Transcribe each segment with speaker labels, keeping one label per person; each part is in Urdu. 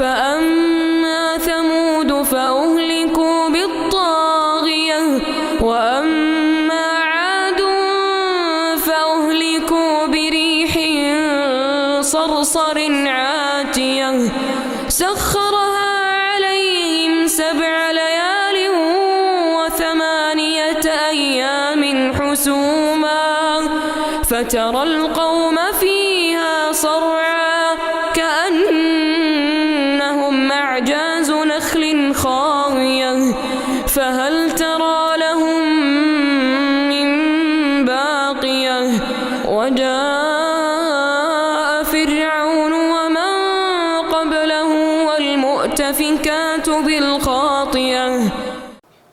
Speaker 1: فأما ثمود فأهلكوا بالطاغية وأما عاد فأهلكوا بريح صرصر عاتية سخرها عليهم 7 ليال و8 أيام حسوما فترى القوم فيها صرعا كأنهم أعجاز نخل خاوية فهل ترى لهم من باقية وجاء فرعون ومن قبله والمؤتفكات بالخاطية।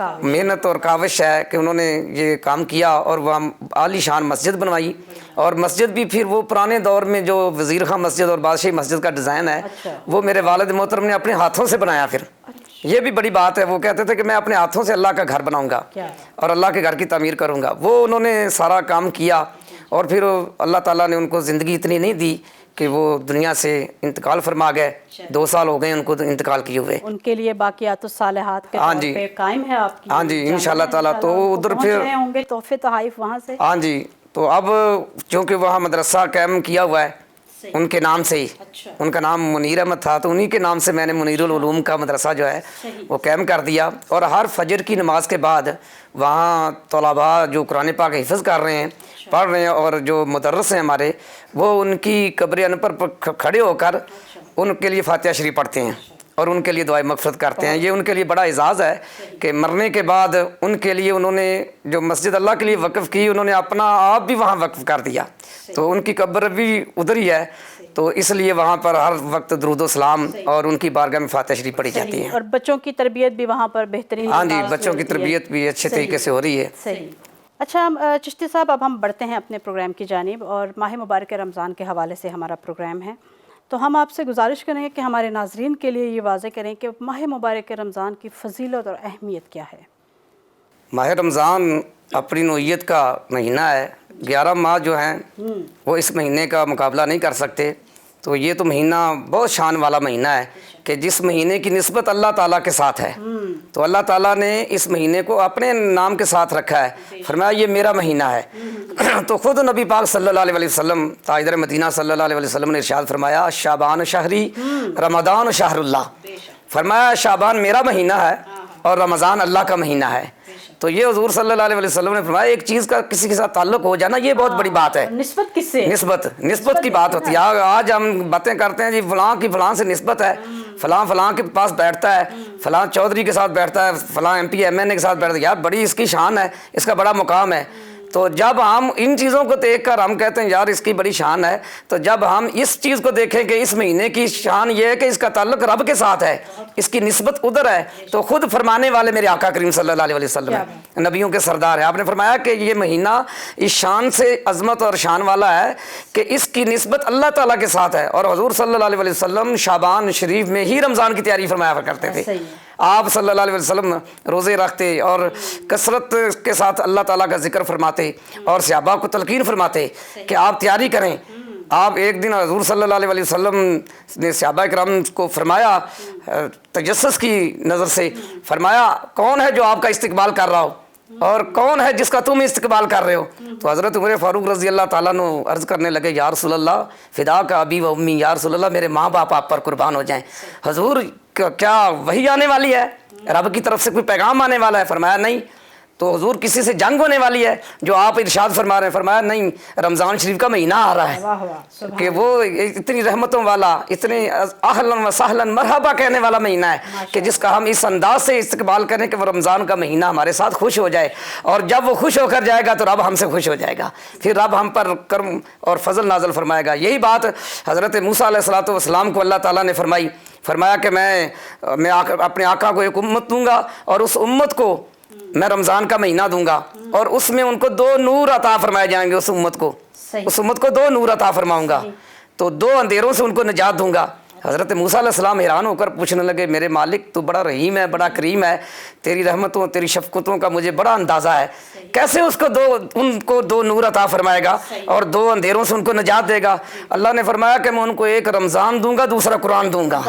Speaker 2: محنت اور کاوش ہے کہ انہوں نے یہ کام کیا اور وہ عالی شان مسجد بنوائی، اور مسجد بھی پھر وہ پرانے دور میں جو وزیر خان مسجد اور بادشاہی مسجد کا ڈیزائن ہے وہ میرے والد محترم نے اپنے ہاتھوں سے بنایا. پھر یہ بھی بڑی بات ہے، وہ کہتے تھے کہ میں اپنے ہاتھوں سے اللہ کا گھر بناؤں گا اور اللہ کے گھر کی تعمیر کروں گا. وہ انہوں نے سارا کام کیا، اور پھر اللہ تعالیٰ نے ان کو زندگی اتنی نہیں دی کہ وہ دنیا سے انتقال فرما گئے. 2 سال ہو گئے ان کو انتقال کیے ہوئے.
Speaker 3: ان کے لیے باقیات الصالحات کے طور پہ قائم ہے آپ کی؟
Speaker 2: ہاں جی انشاءاللہ تعالیٰ. تو ادھر پھر
Speaker 3: ہوں گے تحفے تحائف وہاں سے؟
Speaker 2: ہاں جی. تو اب چونکہ وہاں مدرسہ قائم کیا ہوا ہے ان کے نام سے ہی، ان کا نام منیر احمد تھا، تو انہی کے نام سے میں نے منیر العلوم کا مدرسہ جو ہے وہ قائم کر دیا. اور ہر فجر کی نماز کے بعد وہاں طلباء جو قرآن پاک حفظ کر رہے ہیں، پڑھ رہے ہیں، اور جو مدرس ہیں ہمارے وہ ان کی قبر انور پر کھڑے ہو کر ان کے لیے فاتحہ شریف پڑھتے ہیں اور ان کے لیے دعائے مغفرت کرتے ہیں. یہ ان کے لیے بڑا اعزاز ہے کہ مرنے کے بعد ان کے لیے انہوں نے جو مسجد اللہ کے لیے وقف کی، انہوں نے اپنا آپ بھی وہاں وقف کر دیا. تو ان کی قبر بھی ادھر ہی ہے، تو اس لیے وہاں پر ہر وقت درود و سلام اور ان کی بارگاہ میں فاتحہ شریف پڑھی جاتی ہے.
Speaker 3: اور بچوں کی تربیت بھی وہاں پر بہترین؟
Speaker 2: ہاں جی بچوں کی تربیت بھی اچھے طریقے سے ہو رہی ہے.
Speaker 3: صحیح. اچھا چشتی صاحب، اب ہم بڑھتے ہیں اپنے پروگرام کی جانب، اور ماہ مبارک رمضان کے حوالے سے ہمارا پروگرام ہے. تو ہم آپ سے گزارش کریں گے کہ ہمارے ناظرین کے لیے یہ واضح کریں کہ ماہ مبارک رمضان کی فضیلت اور اہمیت کیا ہے.
Speaker 2: ماہ رمضان اپنی نوعیت کا مہینہ ہے. 11 ماہ جو ہیں وہ اس مہینے کا مقابلہ نہیں کر سکتے. تو یہ تو مہینہ بہت شان والا مہینہ ہے کہ جس مہینے کی نسبت اللہ تعالیٰ کے ساتھ ہے. تو اللہ تعالیٰ نے اس مہینے کو اپنے نام کے ساتھ رکھا ہے، فرمایا یہ میرا مہینہ ہے. تو خود نبی پاک صلی اللہ علیہ وسلم تاجدار مدینہ صلی اللہ علیہ وسلم نے ارشاد فرمایا شعبان شہری رمضان شہر اللہ. فرمایا شعبان میرا مہینہ ہے اور رمضان اللہ کا مہینہ ہے. تو یہ حضور صلی اللہ علیہ وسلم نے فرمایا ایک چیز کا کسی کے ساتھ تعلق ہو جانا یہ بہت بڑی بات ہے.
Speaker 3: نسبت کس سے؟
Speaker 2: نسبت کی بات ہوتی ہے. آج ہم باتیں کرتے ہیں جی فلاں کی فلاں سے نسبت ہے، فلاں فلاں کے پاس بیٹھتا ہے، فلاں چودھری کے ساتھ بیٹھتا ہے، فلاں ایم پی ایم این اے کے ساتھ بیٹھتا ہے. یار بڑی اس کی شان ہے، اس کا بڑا مقام ہے. تو جب ہم ان چیزوں کو دیکھ کر ہم کہتے ہیں یار اس کی بڑی شان ہے، تو جب ہم اس چیز کو دیکھیں کہ اس مہینے کی شان یہ ہے کہ اس کا تعلق رب کے ساتھ ہے، اس کی نسبت ادھر ہے، تو خود فرمانے والے میرے آقا کریم صلی اللہ علیہ وسلم ہیں، نبیوں کے سردار ہیں. آپ نے فرمایا کہ یہ مہینہ اس شان سے عظمت اور شان والا ہے کہ اس کی نسبت اللہ تعالیٰ کے ساتھ ہے. اور حضور صلی اللہ علیہ وسلم شعبان شریف میں ہی رمضان کی تیاری فرمایا کرتے تھے. آپ صلی اللہ علیہ وسلم روزے رکھتے اور کثرت کے ساتھ اللہ تعالیٰ کا ذکر فرماتے اور صحابہ کو تلقین فرماتے کہ آپ تیاری کریں. آپ ایک دن حضور صلی اللہ علیہ وسلم نے صحابہ کرام کو فرمایا تجسس کی نظر سے، فرمایا کون ہے جو آپ کا استقبال کر رہا ہو اور کون ہے جس کا تم استقبال کر رہے ہو؟ تو حضرت عمر فاروق رضی اللہ تعالیٰ نے عرض کرنے لگے یا رسول اللہ فدا کا ابی و امی، یا رسول اللہ میرے ماں باپ آپ پر قربان ہو جائیں. حضور کیا وحی آنے والی ہے، رب کی طرف سے کوئی پیغام آنے والا ہے؟ فرمایا نہیں. تو حضور کسی سے جنگ ہونے والی ہے جو آپ ارشاد فرما رہے ہیں؟ فرمایا نہیں، رمضان شریف کا مہینہ آ رہا ہے کہ وہ اتنی رحمتوں والا، اتنے اہلاً و سہلاً مرحبا کہنے والا مہینہ ہے کہ جس کا ہم اس انداز سے استقبال کریں کہ وہ رمضان کا مہینہ ہمارے ساتھ خوش ہو جائے. اور جب وہ خوش ہو کر جائے گا تو رب ہم سے خوش ہو جائے گا، پھر رب ہم پر کرم اور فضل نازل فرمائے گا. یہی بات حضرت موسیٰ علیہ الصلوۃ والسلام کو اللہ تعالیٰ نے فرمایا کہ میں اپنے آقا کو ایک امت دوں گا اور اس امت کو میں رمضان کا مہینہ دوں گا اور اس میں ان کو 2 نور عطا فرمائے جائیں گے. اس امت کو 2 نور عطا فرماؤں گا، تو 2 اندھیروں سے ان کو نجات دوں گا. حضرت موسیٰ علیہ السلام حیران ہو کر پوچھنے لگے میرے مالک تو بڑا رحیم ہے، بڑا کریم ہے، تیری رحمتوں تیری شفقتوں کا مجھے بڑا اندازہ ہے، کیسے ان کو 2 نور عطا فرمائے گا اور 2 اندھیروں سے ان کو نجات دے گا؟ اللہ نے فرمایا کہ میں ان کو ایک رمضان دوں گا، دوسرا قرآن دوں گا.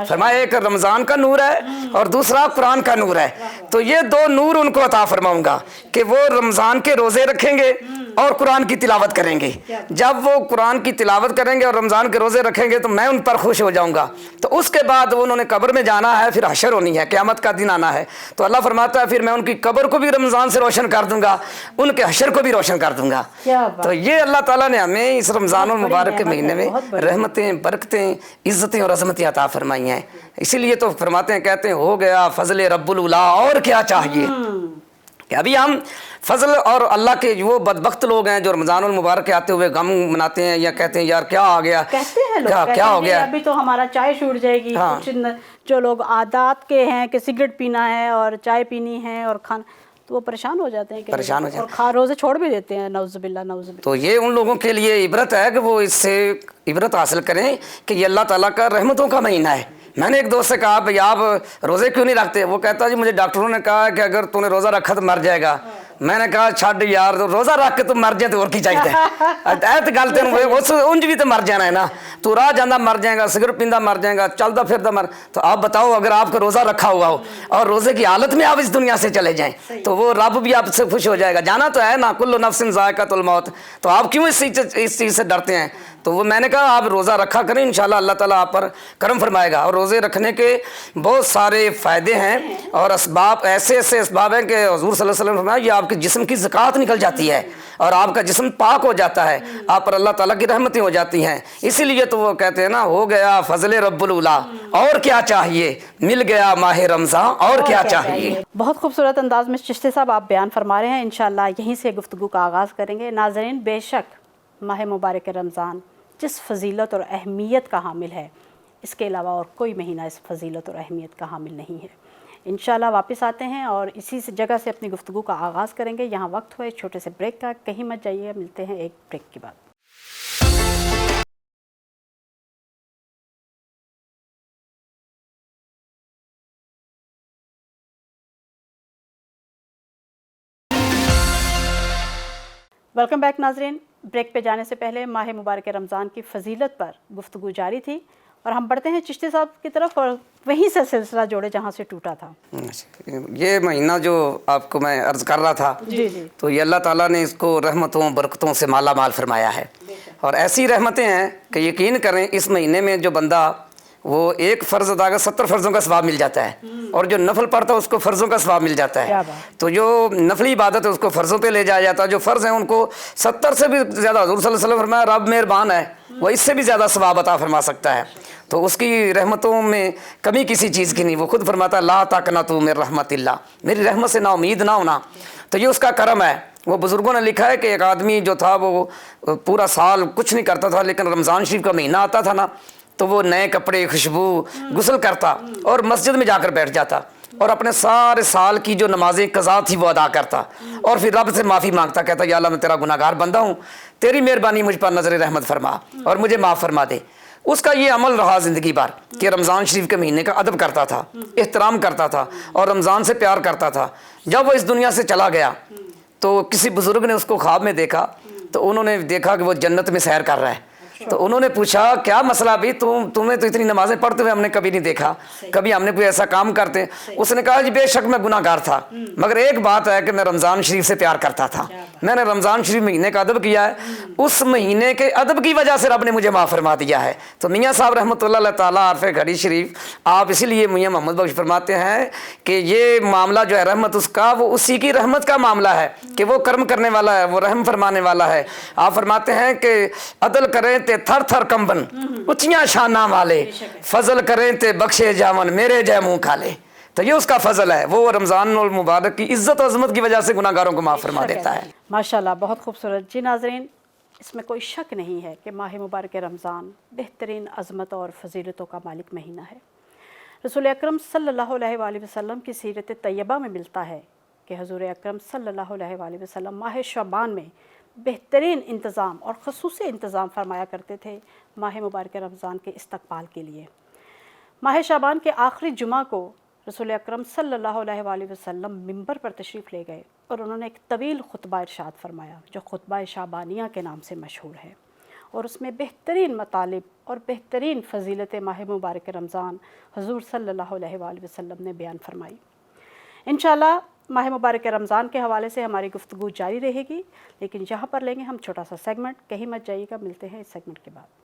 Speaker 2: فرمایا ایک رمضان کا نور ہے اور دوسرا قرآن کا نور ہے. تو یہ 2 نور ان کو عطا فرماؤں گا کہ وہ رمضان کے روزے رکھیں گے اور قرآن کی تلاوت کریں گے. جب وہ قرآن کی تلاوت کریں گے اور رمضان کے روزے رکھیں گے تو میں ان پر خوش ہو جاؤں گا. تو اس کے بعد انہوں نے قبر میں جانا ہے، پھر حشر ہونی ہے، قیامت کا دن آنا ہے. تو اللہ فرماتا ہے پھر میں ان کی قبر کو بھی رمضان سے روشن کر دوں گا، ان کے حشر کو بھی روشن کر دوں گا. تو یہ اللہ تعالیٰ نے ہمیں اس رمضان المبارک کے مہینے میں رحمتیں، برکتیں، عزتیں اور عظمتیں عطا فرمائی ہیں. اسی لیے تو فرماتے ہیں، کہتے ہیں ہو گیا فضل رب الاولیٰ اور کیا چاہیے. کہ ابھی ہم فضل اور اللہ کے وہ بدبخت لوگ ہیں جو رمضان المبارک کے آتے ہوئے غم مناتے ہیں یا کہتے ہیں یار کیا آ گیا،
Speaker 3: کہتے ہیں لوگ،
Speaker 2: کیا ہو گیا،
Speaker 3: ابھی تو ہمارا چائے چھوٹ جائے گی، کچھ جو لوگ عادات کے ہیں کہ سگریٹ پینا ہے اور چائے پینی ہے اور کھانا، تو وہ پریشان ہو جاتے ہیں کہ
Speaker 2: پریشان ہو جاتے ہیں،
Speaker 3: اور روزے چھوڑ بھی دیتے ہیں، نعوذ باللہ نعوذ باللہ۔
Speaker 2: تو یہ ان لوگوں کے لیے عبرت ہے کہ وہ اس سے عبرت حاصل کریں کہ یہ اللہ تعالیٰ کا رحمتوں کا مہینہ ہے۔ میں نے ایک دوست سے کہا بھئی آپ روزے کیوں نہیں رکھتے؟ وہ کہتا جی مجھے ڈاکٹروں نے کہا کہ اگر تو نے روزہ رکھا تو مر جائے گا۔ میں نے کہا چھڈ یار، روزہ رکھ کے تو مر جائے تو اور کی چاہیے؟ ایت گل تے انج بھی تو مر جانا ہے نا، تو راہ جانا مر جائے گا، سگریٹ پیندا مر جائے گا، چلتا پھرتا مر۔ تو آپ بتاؤ اگر آپ کا روزہ رکھا ہوا ہو اور روزے کی حالت میں آپ اس دنیا سے چلے جائیں تو وہ رب بھی آپ سے خوش ہو جائے گا، جانا تو ہے نا، کل نفس ذائقۃ الموت۔ تو آپ کیوں اس چیز سے ڈرتے ہیں؟ تو وہ میں نے کہا آپ روزہ رکھا کریں، انشاءاللہ اللہ تعالیٰ آپ پر کرم فرمائے گا۔ اور روزے رکھنے کے بہت سارے فائدے ہیں اور اسباب، ایسے اسباب ہیں کہ حضور صلی اللہ علیہ وسلم نے فرمایا یہ آپ کے جسم کی زکوٰۃ نکل جاتی ہے اور آپ کا جسم پاک ہو جاتا ہے، آپ پر اللہ تعالیٰ کی رحمتیں ہو جاتی ہیں۔ اسی لیے تو وہ کہتے ہیں نا، ہو گیا فضل رب الاولیٰ اور کیا چاہیے، مل گیا ماہ رمضان اور کیا چاہیے۔
Speaker 3: بہت خوبصورت انداز میں چشتی صاحب آپ بیان فرما رہے ہیں، انشاءاللہ یہیں سے گفتگو کا آغاز کریں گے۔ ناظرین، بے شک ماہ مبارک رمضان جس فضیلت اور اہمیت کا حامل ہے، اس کے علاوہ اور کوئی مہینہ اس فضیلت اور اہمیت کا حامل نہیں ہے۔ انشاءاللہ واپس آتے ہیں اور اسی جگہ سے اپنی گفتگو کا آغاز کریں گے۔ یہاں وقت ہوئے چھوٹے سے بریک کا، کہیں مت جائیے، ملتے ہیں ایک بریک کے بعد۔ ویلکم بیک ناظرین، بریک پہ جانے سے پہلے ماہ مبارک رمضان کی فضیلت پر گفتگو جاری تھی اور ہم بڑھتے ہیں چشتی صاحب کی طرف اور وہیں سے سلسلہ جوڑے جہاں سے ٹوٹا تھا۔
Speaker 2: یہ مہینہ جو آپ کو میں عرض کر رہا تھا،
Speaker 3: جی جی،
Speaker 2: تو یہ اللہ تعالیٰ نے اس کو رحمتوں برکتوں سے مالا مال فرمایا ہے، اور ایسی رحمتیں ہیں کہ یقین کریں اس مہینے میں جو بندہ وہ ایک فرض ادا کر 70 فرضوں کا ثواب مل جاتا ہے، اور جو نفل پڑھتا ہے اس کو فرضوں کا ثواب مل جاتا ہے۔ تو جو نفلی عبادت ہے اس کو فرضوں پہ لے جایا جاتا ہے، جو فرض ہیں ان کو 70 سے بھی زیادہ، حضور صلی اللہ علیہ وسلم فرمایا رب مہربان ہے، وہ اس سے بھی زیادہ ثواب عطا فرما سکتا ہے۔ تو اس کی رحمتوں میں کمی کسی چیز کی نہیں، وہ خود فرماتا ہے لا تقنطوا من رحمت اللہ، میری رحمت سے نا امید نہ ہونا۔ تو یہ اس کا کرم ہے۔ وہ بزرگوں نے لکھا ہے کہ ایک آدمی جو تھا وہ پورا سال کچھ نہیں کرتا تھا، لیکن رمضان شریف کا مہینہ آتا تھا نا تو وہ نئے کپڑے، خوشبو، غسل کرتا اور مسجد میں جا کر بیٹھ جاتا اور اپنے سارے سال کی جو نمازیں قضا تھی وہ ادا کرتا اور پھر رب سے معافی مانگتا، کہتا یا اللہ میں تیرا گناہ گار بندہ ہوں، تیری مہربانی مجھ پر نظر رحمت فرما اور مجھے معاف فرما دے۔ اس کا یہ عمل رہا زندگی بھر کہ رمضان شریف کے مہینے کا ادب کرتا تھا، احترام کرتا تھا اور رمضان سے پیار کرتا تھا۔ جب وہ اس دنیا سے چلا گیا تو کسی بزرگ نے اس کو خواب میں دیکھا، تو انہوں نے دیکھا کہ وہ جنت میں سیر کر رہا ہے۔ تو انہوں نے پوچھا کیا مسئلہ بھی، تمہیں تو اتنی نمازیں پڑھتے ہوئے ہم نے کبھی نہیں دیکھا، کبھی ہم نے کوئی ایسا کام کرتے؟ اس نے کہا جی بے شک میں گناہ گار تھا، مگر ایک بات ہے کہ میں رمضان شریف سے پیار کرتا تھا، میں نے رمضان شریف مہینے کا ادب کیا ہے، اس مہینے کے ادب کی وجہ سے رب نے مجھے معاف فرما دیا ہے۔ تو میاں صاحب رحمۃ اللہ تعالیٰ عارف گھڑی شریف آپ اسی لیے میاں محمد بخش فرماتے ہیں کہ یہ معاملہ جو ہے رحمت اس کا، وہ اسی کی رحمت کا معاملہ ہے کہ وہ کرم کرنے والا ہے، وہ رحم فرمانے والا ہے۔ آپ فرماتے ہیں کہ عدل کریں تے تھر تھر کمبن اچیاں شاناں والے، فضل کریں تے بخشے جاون میرے جے منہ کھالے۔ تو یہ اس کا فضل ہے، وہ رمضان المبارک کی عزت و عظمت کی وجہ سے گناہ گاروں کو معاف فرما دیتا ہے۔
Speaker 3: ماشاءاللہ، بہت خوبصورت۔ جی ناظرین، اس میں کوئی شک نہیں ہے کہ ماہ مبارک رمضان بہترین عظمت اور فضیلتوں کا مالک مہینہ ہے۔ رسول اکرم صلی اللہ علیہ وآلہ وسلم کی سیرت طیبہ میں ملتا ہے کہ حضور اکرم صلی اللہ علیہ وآلہ وسلم ماہ شعبان میں بہترین انتظام اور خصوصی انتظام فرمایا کرتے تھے ماہ مبارک رمضان کے استقبال کے لیے۔ ماہ شعبان کے آخری جمعہ کو رسول اکرم صلی اللہ علیہ وآلہ وسلم منبر پر تشریف لے گئے اور انہوں نے ایک طویل خطبہ ارشاد فرمایا جو خطبہ شعبانیہ کے نام سے مشہور ہے، اور اس میں بہترین مطالب اور بہترین فضیلت ماہ مبارک رمضان حضور صلی اللہ علیہ وآلہ وسلم نے بیان فرمائی۔ انشاءاللہ ماہ مبارک رمضان کے حوالے سے ہماری گفتگو جاری رہے گی، لیکن یہاں پر لیں گے ہم چھوٹا سا سیگمنٹ، کہیں مت جائیے گا، ملتے ہیں اس سیگمنٹ کے بعد۔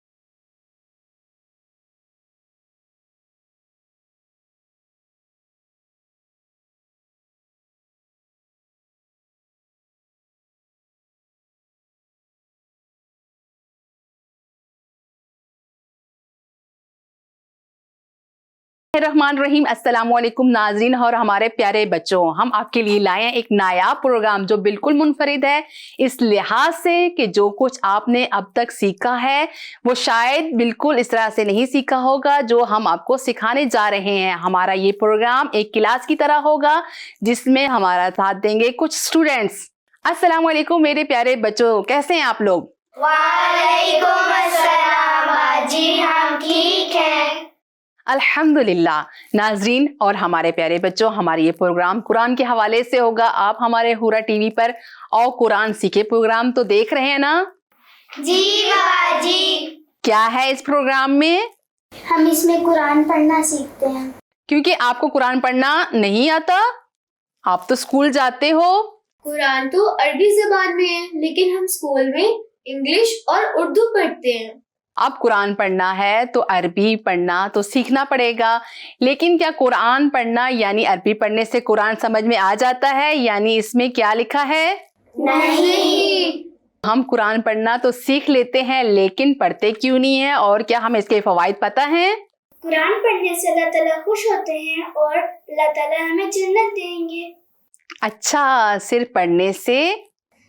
Speaker 4: الرحمن الرحیم. السلام علیکم ناظرین اور ہمارے پیارے بچوں. ہم آپ کے لیے لائے ہیں ایک نایاب پروگرام جو بالکل منفرد ہے اس لحاظ سے کہ جو کچھ آپ نے اب تک سیکھا ہے وہ شاید بالکل اس طرح سے نہیں سیکھا ہوگا جو ہم آپ کو سکھانے جا رہے ہیں. ہمارا یہ پروگرام ایک کلاس کی طرح ہوگا جس میں ہمارا ساتھ دیں گے کچھ اسٹوڈینٹس. السلام علیکم میرے پیارے بچوں, کیسے ہیں آپ لوگ؟
Speaker 5: وعلیکم السلام باجی, ہم ٹھیک ہیں.
Speaker 4: الحمدللہ. ناظرین اور ہمارے پیارے بچوں, ہمارا یہ پروگرام قرآن کے حوالے سے ہوگا. آپ ہمارے ہورا ٹی وی پر اور قرآن سیکھے پروگرام تو دیکھ رہے ہیں نا؟
Speaker 5: جی باجی.
Speaker 4: کیا ہے اس پروگرام میں؟
Speaker 5: ہم اس میں قرآن پڑھنا سیکھتے ہیں.
Speaker 4: کیونکہ آپ کو قرآن پڑھنا نہیں آتا, آپ تو اسکول جاتے ہو.
Speaker 6: قرآن تو عربی زبان میں ہے لیکن ہم اسکول میں انگلش اور اردو پڑھتے ہیں.
Speaker 4: اب قرآن پڑھنا ہے تو عربی پڑھنا تو سیکھنا پڑے گا. لیکن کیا قرآن پڑھنا یعنی عربی پڑھنے سے قرآن سمجھ میں آ جاتا ہے؟ یعنی اس میں کیا لکھا ہے؟
Speaker 5: نہیں.
Speaker 4: ہم قرآن پڑھنا تو سیکھ لیتے ہیں لیکن پڑھتے کیوں نہیں ہیں, اور کیا ہمیں اس کے فوائد پتہ ہیں؟
Speaker 5: قرآن پڑھنے سے اللہ تعالیٰ خوش ہوتے ہیں اور اللہ تعالیٰ ہمیں جنت دیں گے.
Speaker 4: اچھا, صرف پڑھنے سے؟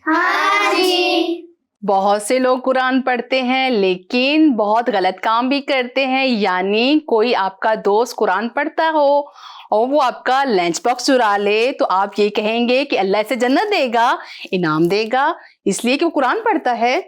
Speaker 5: ہاں جی.
Speaker 4: بہت سے لوگ قرآن پڑھتے ہیں لیکن بہت غلط کام بھی کرتے ہیں. یعنی کوئی آپ کا دوست قرآن پڑھتا ہو اور وہ آپ کا لنچ باکس چرا لے تو آپ یہ کہیں گے کہ اللہ اسے جنت دے گا, انعام دے گا, اس لیے کہ وہ قرآن پڑھتا ہے.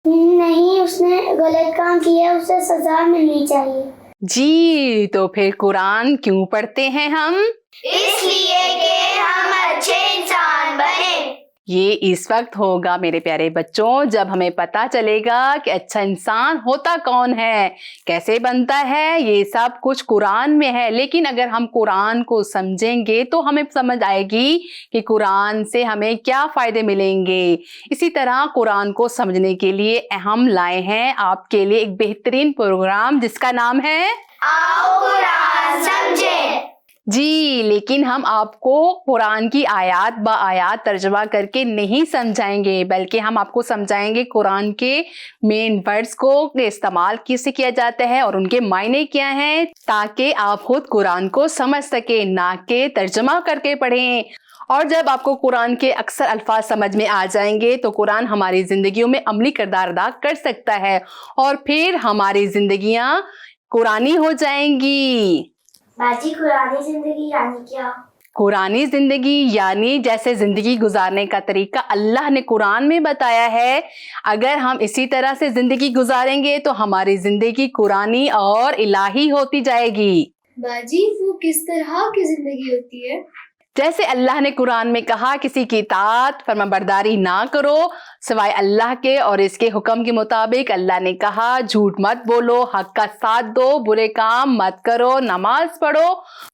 Speaker 5: نہیں, اس نے غلط کام کیا, اسے سزا ملنی چاہیے.
Speaker 4: جی, تو پھر قرآن کیوں پڑھتے ہیں ہم؟
Speaker 5: اس لیے کہ ہم اچھے انسان بنیں.
Speaker 4: یہ اس وقت ہوگا میرے پیارے بچوں جب ہمیں پتہ چلے گا کہ اچھا انسان ہوتا کون ہے, کیسے بنتا ہے. یہ سب کچھ قرآن میں ہے. لیکن اگر ہم قرآن کو سمجھیں گے تو ہمیں سمجھ آئے گی کہ قرآن سے ہمیں کیا فائدے ملیں گے. اسی طرح قرآن کو سمجھنے کے لیے ہم لائے ہیں آپ کے لیے ایک بہترین پروگرام جس کا نام ہے
Speaker 5: آؤ قرآن سمجھیں.
Speaker 4: جی, لیکن ہم آپ کو قرآن کی آیات با آیات ترجمہ کر کے نہیں سمجھائیں گے بلکہ ہم آپ کو سمجھائیں گے قرآن کے مین ورڈز کو استعمال کیسے کیا جاتا ہے اور ان کے معنی کیا ہیں, تاکہ آپ خود قرآن کو سمجھ سکیں, نہ کہ ترجمہ کر کے پڑھیں. اور جب آپ کو قرآن کے اکثر الفاظ سمجھ میں آ جائیں گے تو قرآن ہماری زندگیوں میں عملی کردار ادا کر سکتا ہے اور پھر ہماری زندگیاں قرآنی ہو جائیں گی.
Speaker 5: باجی, قرآنی زندگی یعنی کیا؟
Speaker 4: قرآنی زندگی یعنی جیسے زندگی گزارنے کا طریقہ اللہ نے قرآن میں بتایا ہے, اگر ہم اسی طرح سے زندگی گزاریں گے تو ہماری زندگی قرآنی اور الہی ہوتی جائے گی.
Speaker 6: باجی, وہ کس طرح کی زندگی ہوتی ہے؟
Speaker 4: جیسے اللہ نے قرآن میں کہا کسی کی اطاعت فرمانبرداری نہ کرو سوائے اللہ کے, اور اس کے حکم کے مطابق اللہ نے کہا جھوٹ مت بولو, حق کا ساتھ دو, برے کام مت کرو, نماز پڑھو,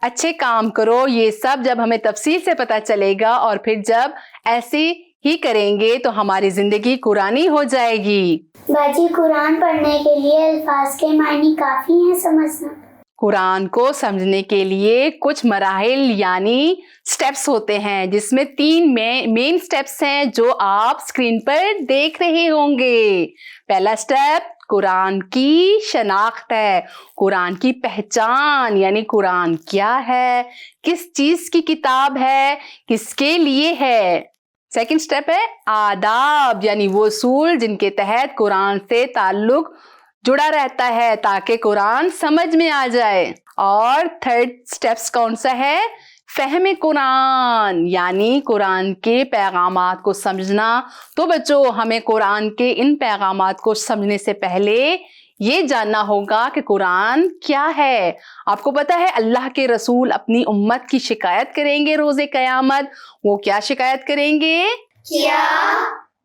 Speaker 4: اچھے کام کرو. یہ سب جب ہمیں تفصیل سے پتہ چلے گا اور پھر جب ایسے ہی کریں گے تو ہماری زندگی قرآنی ہو جائے گی.
Speaker 5: باجی, قرآن پڑھنے کے لیے الفاظ کے معنی کافی ہیں سمجھنا.
Speaker 4: قرآن کو سمجھنے کے لیے کچھ مراحل یعنی سٹیپس ہوتے ہیں جس میں 3 مین سٹیپس ہیں جو آپ اسکرین پر دیکھ رہے ہوں گے. پہلا سٹیپ قرآن کی شناخت ہے, قرآن کی پہچان یعنی قرآن کیا ہے, کس چیز کی کتاب ہے, کس کے لیے ہے. سیکنڈ سٹیپ ہے آداب یعنی وہ اصول جن کے تحت قرآن سے تعلق جڑا رہتا ہے تاکہ قرآن سمجھ میں آ جائے. اور تھرڈ سٹیپس کون سا ہے؟ فہم قرآن یعنی قرآن کے پیغامات کو سمجھنا. تو بچوں, ہمیں قرآن کے ان پیغامات کو سمجھنے سے پہلے یہ جاننا ہوگا کہ قرآن کیا ہے. آپ کو پتہ ہے اللہ کے رسول اپنی امت کی شکایت کریں گے روز قیامت. وہ کیا شکایت کریں گے؟
Speaker 5: کیا؟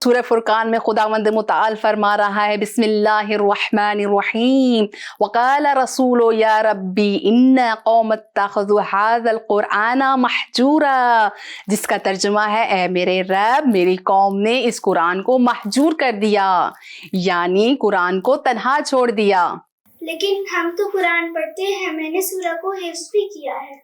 Speaker 4: سورہ فرقان میں خداوند متعال فرما رہا ہے بسم اللہ الرحمن الرحیم وقال رسول یا ربی ان قوم اتخذوا هذا القرآن محجورا, جس کا ترجمہ ہے اے میرے رب میری قوم نے اس قرآن کو محجور کر دیا یعنی قرآن کو تنہا چھوڑ دیا.
Speaker 5: لیکن ہم تو قرآن پڑھتے ہیں, میں نے سورہ کو حفظ بھی کیا ہے.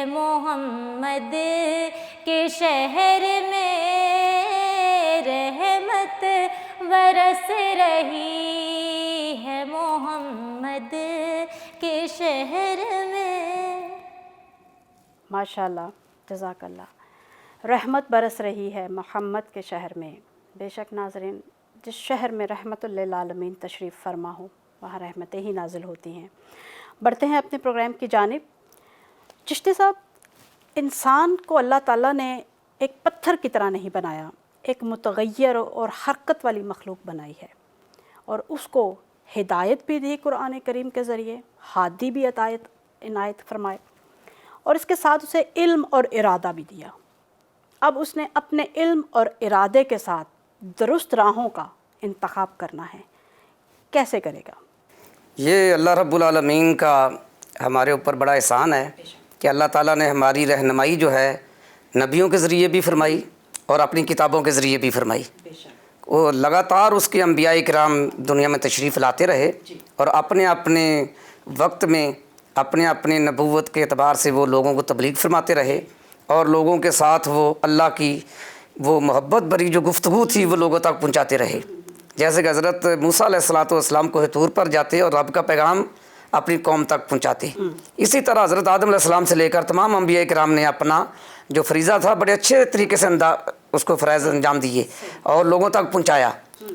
Speaker 7: ہے محمد کے شہر میں رحمت برس رہی ہے محمد کے شہر میں.
Speaker 3: ماشاء اللہ، جزاک اللہ. رحمت برس رہی ہے محمد کے شہر میں. بے شک ناظرین، جس شہر میں رحمت للعالمین تشریف فرما ہو وہاں رحمتیں ہی نازل ہوتی ہیں. بڑھتے ہیں اپنے پروگرام کی جانب. چشتی صاحب، انسان کو اللہ تعالیٰ نے ایک پتھر کی طرح نہیں بنایا، ایک متغیر اور حرکت والی مخلوق بنائی ہے، اور اس کو ہدایت بھی دی قرآن کریم کے ذریعے، ہادی بھی عنایت فرمائے، اور اس کے ساتھ اسے علم اور ارادہ بھی دیا. اب اس نے اپنے علم اور ارادے کے ساتھ درست راہوں کا انتخاب کرنا ہے. کیسے کرے گا؟
Speaker 2: یہ اللہ رب العالمین کا ہمارے اوپر بڑا احسان ہے کہ اللہ تعالیٰ نے ہماری رہنمائی جو ہے نبیوں کے ذریعے بھی فرمائی اور اپنی کتابوں کے ذریعے بھی فرمائی. وہ لگاتار اس کے انبیاء کرام دنیا میں تشریف لاتے رہے اور اپنے اپنے وقت میں اپنے اپنے نبوت کے اعتبار سے وہ لوگوں کو تبلیغ فرماتے رہے، اور لوگوں کے ساتھ وہ اللہ کی وہ محبت بھری جو گفتگو تھی وہ لوگوں تک پہنچاتے رہے. جیسے کہ حضرت موسیٰ علیہ السلام کو طور پر جاتے اور رب کا پیغام اپنی قوم تک پہنچاتے. اسی طرح حضرت آدم علیہ السلام سے لے کر تمام انبیاء کرام نے اپنا جو فریضہ تھا بڑے اچھے طریقے سے اس کو فرائض انجام دیے اور لوگوں تک پہنچایا.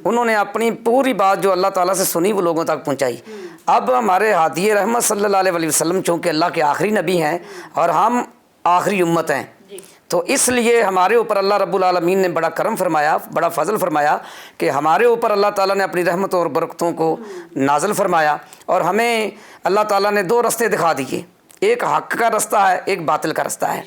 Speaker 2: انہوں نے اپنی پوری بات جو اللہ تعالیٰ سے سنی وہ لوگوں تک پہنچائی. اب ہمارے ہادی رحمت صلی اللہ علیہ وسلم چونکہ اللہ کے آخری نبی ہیں اور ہم آخری امت ہیں، تو اس لیے ہمارے اوپر اللہ رب العالمین نے بڑا کرم فرمایا، بڑا فضل فرمایا کہ ہمارے اوپر اللہ تعالیٰ نے اپنی رحمتوں اور برکتوں کو نازل فرمایا، اور ہمیں اللہ تعالیٰ نے دو رستے دکھا دیے، ایک حق کا رستہ ہے، ایک باطل کا رستہ ہے.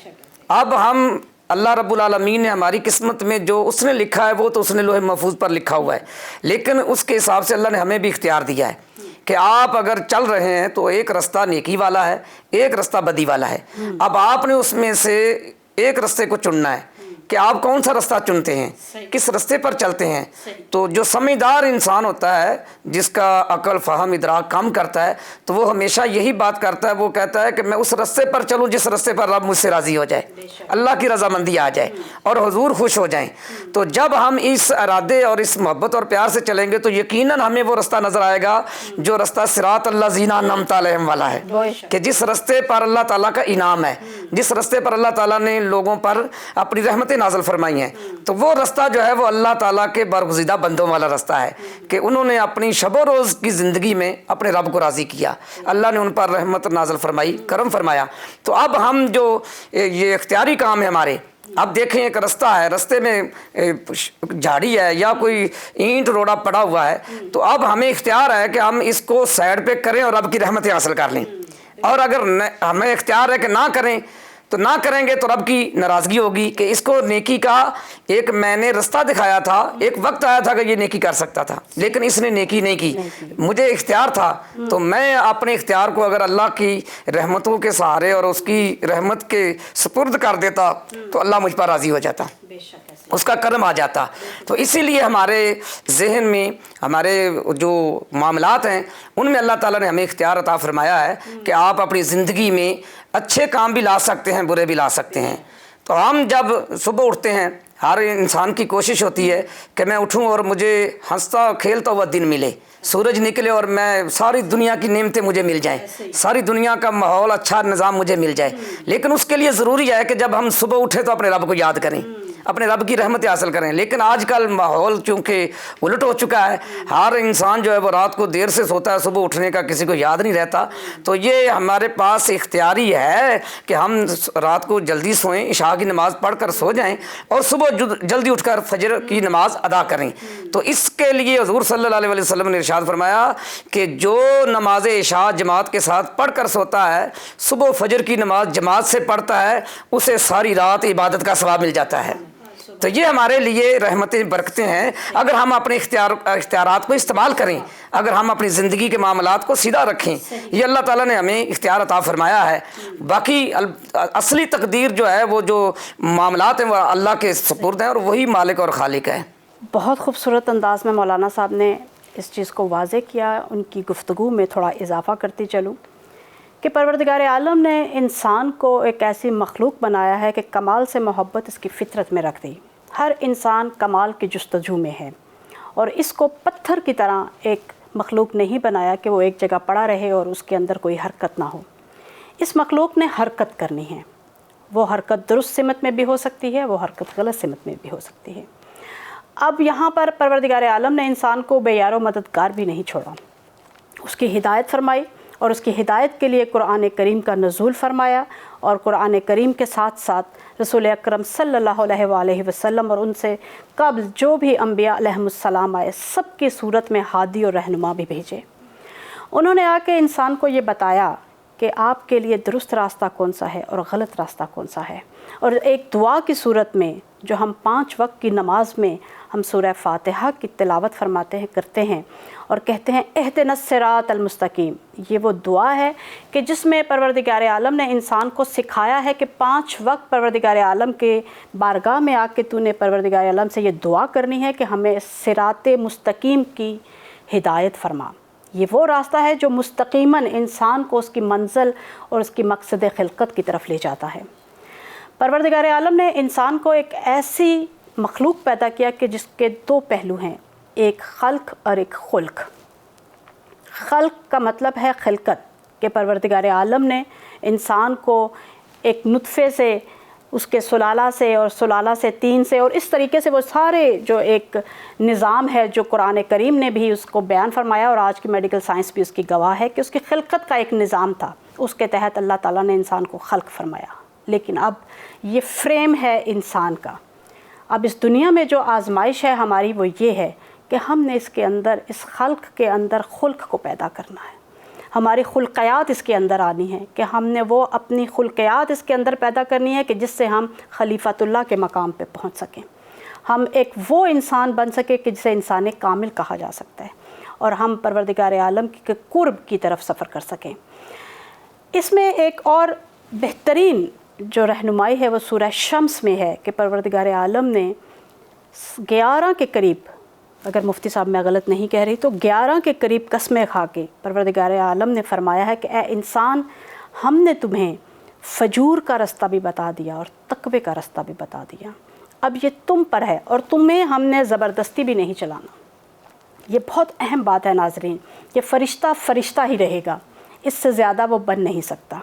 Speaker 2: اب ہم اللہ رب العالمین نے ہماری قسمت میں جو اس نے لکھا ہے وہ تو اس نے لوح محفوظ پر لکھا ہوا ہے، لیکن اس کے حساب سے اللہ نے ہمیں بھی اختیار دیا ہے کہ آپ اگر چل رہے ہیں تو ایک رستہ نیکی والا ہے، ایک رستہ بدی والا ہے. اب آپ نے اس میں سے ایک رستے کو چننا ہے کہ آپ کون سا رستہ چنتے ہیں، کس رستے پر چلتے ہیں. تو جو سمجھدار انسان ہوتا ہے، جس کا عقل فہم ادراک کام کرتا ہے، تو وہ ہمیشہ یہی بات کرتا ہے، وہ کہتا ہے کہ میں اس رستے پر چلوں جس رستے پر رب مجھ سے راضی ہو جائے، اللہ کی رضامندی آ جائے اور حضور خوش ہو جائیں. تو جب ہم اس ارادے اور اس محبت اور پیار سے چلیں گے تو یقیناً ہمیں وہ رستہ نظر آئے گا جو رستہ صراط الذین انعمت علیہم والا ہے، کہ جس رستے پر اللہ تعالیٰ کا انعام ہے، جس رستے پر اللہ تعالیٰ نے لوگوں پر اپنی رحمتیں نازل فرمائی ہیں. تو وہ رستہ جو ہے وہ اللہ تعالیٰ کے برگزیدہ بندوں والا رستہ ہے کہ انہوں نے اپنی شب و روز کی زندگی میں اپنے رب کو راضی کیا، اللہ نے ان پر رحمت نازل فرمائی، کرم فرمایا. تو اب ہم جو یہ اختیاری کام ہے ہمارے، اب دیکھیں ایک رستہ ہے، رستے میں جھاڑی ہے یا کوئی اینٹ روڑا پڑا ہوا ہے، تو اب ہمیں اختیار ہے کہ ہم اس کو سائڈ پہ کریں اور رب کی رحمتیں حاصل کر لیں. اور اگر ہمیں اختیار ہے کہ نہ کریں تو نہ کریں گے تو رب کی ناراضگی ہوگی کہ اس کو نیکی کا ایک میں نے رستہ دکھایا تھا، ایک وقت آیا تھا کہ یہ نیکی کر سکتا تھا لیکن اس نے نیکی نہیں کی، مجھے اختیار تھا تو میں اپنے اختیار کو اگر اللہ کی رحمتوں کے سہارے اور اس کی رحمت کے سپرد کر دیتا تو اللہ مجھ پر راضی ہو جاتا، اس کا کرم آ جاتا. تو اسی لیے ہمارے ذہن میں ہمارے جو معاملات ہیں ان میں اللہ تعالیٰ نے ہمیں اختیار عطا فرمایا ہے کہ آپ اپنی زندگی میں اچھے کام بھی لا سکتے ہیں، برے بھی لا سکتے ہیں. تو ہم جب صبح اٹھتے ہیں، ہر انسان کی کوشش ہوتی ہے کہ میں اٹھوں اور مجھے ہنستا کھیلتا ہوا دن ملے، سورج نکلے اور میں ساری دنیا کی نعمتیں مجھے مل جائیں، ساری دنیا کا ماحول اچھا نظام مجھے مل جائے. لیکن اس کے لیے ضروری ہے کہ جب ہم صبح اٹھیں تو اپنے رب کو یاد کریں، اپنے رب کی رحمت حاصل کریں. لیکن آج کل ماحول چونکہ الٹ ہو چکا ہے، ہر انسان جو ہے وہ رات کو دیر سے سوتا ہے، صبح اٹھنے کا کسی کو یاد نہیں رہتا. تو یہ ہمارے پاس اختیاری ہے کہ ہم رات کو جلدی سوئیں، عشاء کی نماز پڑھ کر سو جائیں اور صبح جلدی اٹھ کر فجر کی نماز ادا کریں. تو اس کے لیے حضور صلی اللہ علیہ وسلم نے ارشاد فرمایا کہ جو نماز عشاء جماعت کے ساتھ پڑھ کر سوتا ہے، صبح فجر کی نماز جماعت سے پڑھتا ہے، اسے ساری رات عبادت کا ثواب مل جاتا ہے. تو یہ ہمارے لیے رحمتیں برکتیں ہیں اگر ہم اپنے اختیارات کو استعمال کریں، اگر ہم اپنی زندگی کے معاملات کو سیدھا رکھیں. یہ اللہ تعالیٰ نے ہمیں اختیار عطا فرمایا ہے. باقی اصلی تقدیر جو ہے وہ جو معاملات ہیں وہ اللہ کے سپرد ہیں اور وہی مالک اور خالق ہے.
Speaker 3: بہت خوبصورت انداز میں مولانا صاحب نے اس چیز کو واضح کیا. ان کی گفتگو میں تھوڑا اضافہ کرتی چلوں کہ پروردگار عالم نے انسان کو ایک ایسی مخلوق بنایا ہے کہ کمال سے محبت اس کی فطرت میں رکھ دی. ہر انسان کمال کی جستجو میں ہے اور اس کو پتھر کی طرح ایک مخلوق نہیں بنایا کہ وہ ایک جگہ پڑا رہے اور اس کے اندر کوئی حرکت نہ ہو. اس مخلوق نے حرکت کرنی ہے. وہ حرکت درست سمت میں بھی ہو سکتی ہے, وہ حرکت غلط سمت میں بھی ہو سکتی ہے. اب یہاں پر پروردگار عالم نے انسان کو بے یار و مددگار بھی نہیں چھوڑا. اس کی ہدایت فرمائی اور اس کی ہدایت کے لیے قرآن کریم کا نزول فرمایا, اور قرآن کریم کے ساتھ ساتھ رسول اکرم صلی اللہ علیہ وآلہ وسلم اور ان سے قبل جو بھی انبیاء علیہم السلام آئے سب کی صورت میں ہادی اور رہنما بھی بھیجے. انہوں نے آ کے انسان کو یہ بتایا کہ آپ کے لیے درست راستہ کون سا ہے اور غلط راستہ کون سا ہے. اور ایک دعا کی صورت میں جو ہم 5 وقت کی نماز میں ہم سورہ فاتحہ کی تلاوت فرماتے ہیں, کرتے ہیں اور کہتے ہیں اہدنا الصراط المستقیم. یہ وہ دعا ہے کہ جس میں پروردگار عالم نے انسان کو سکھایا ہے کہ 5 وقت پروردگار عالم کے بارگاہ میں آ کے تو نے پروردگار عالم سے یہ دعا کرنی ہے کہ ہمیں صراط مستقیم کی ہدایت فرما. یہ وہ راستہ ہے جو مستقیماً انسان کو اس کی منزل اور اس کی مقصد خلقت کی طرف لے جاتا ہے. پروردگار عالم نے انسان کو ایک ایسی مخلوق پیدا کیا کہ جس کے 2 پہلو ہیں, ایک خلق اور ایک خلق. خلق کا مطلب ہے خلقت, کہ پروردگار عالم نے انسان کو ایک نطفے سے, اس کے سلالہ سے, اور سلالہ سے 3 سے, اور اس طریقے سے وہ سارے جو ایک نظام ہے جو قرآن کریم نے بھی اس کو بیان فرمایا اور آج کی میڈیکل سائنس بھی اس کی گواہ ہے کہ اس کی خلقت کا ایک نظام تھا. اس کے تحت اللہ تعالیٰ نے انسان کو خلق فرمایا. لیکن اب یہ فریم ہے انسان کا. اب اس دنیا میں جو آزمائش ہے ہماری وہ یہ ہے کہ ہم نے اس کے اندر, اس خلق کے اندر خلق کو پیدا کرنا ہے. ہماری خلقیات اس کے اندر آنی ہے کہ ہم نے وہ اپنی خلقیات اس کے اندر پیدا کرنی ہے کہ جس سے ہم خلیفۃ اللہ کے مقام پہ پہنچ سکیں. ہم ایک وہ انسان بن سکے کہ جسے انسان کامل کہا جا سکتا ہے, اور ہم پروردگار عالم کے قرب کی طرف سفر کر سکیں. اس میں ایک اور بہترین جو رہنمائی ہے وہ سورہ شمس میں ہے کہ پروردگار عالم نے 11 کے قریب, اگر مفتی صاحب میں غلط نہیں کہہ رہی تو 11 کے قریب قسمیں کھا کے پروردگار عالم نے فرمایا ہے کہ اے انسان, ہم نے تمہیں فجور کا رستہ بھی بتا دیا اور تقوی کا رستہ بھی بتا دیا. اب یہ تم پر ہے اور تمہیں ہم نے زبردستی بھی نہیں چلانا. یہ بہت اہم بات ہے ناظرین. یہ فرشتہ فرشتہ ہی رہے گا, اس سے زیادہ وہ بن نہیں سکتا.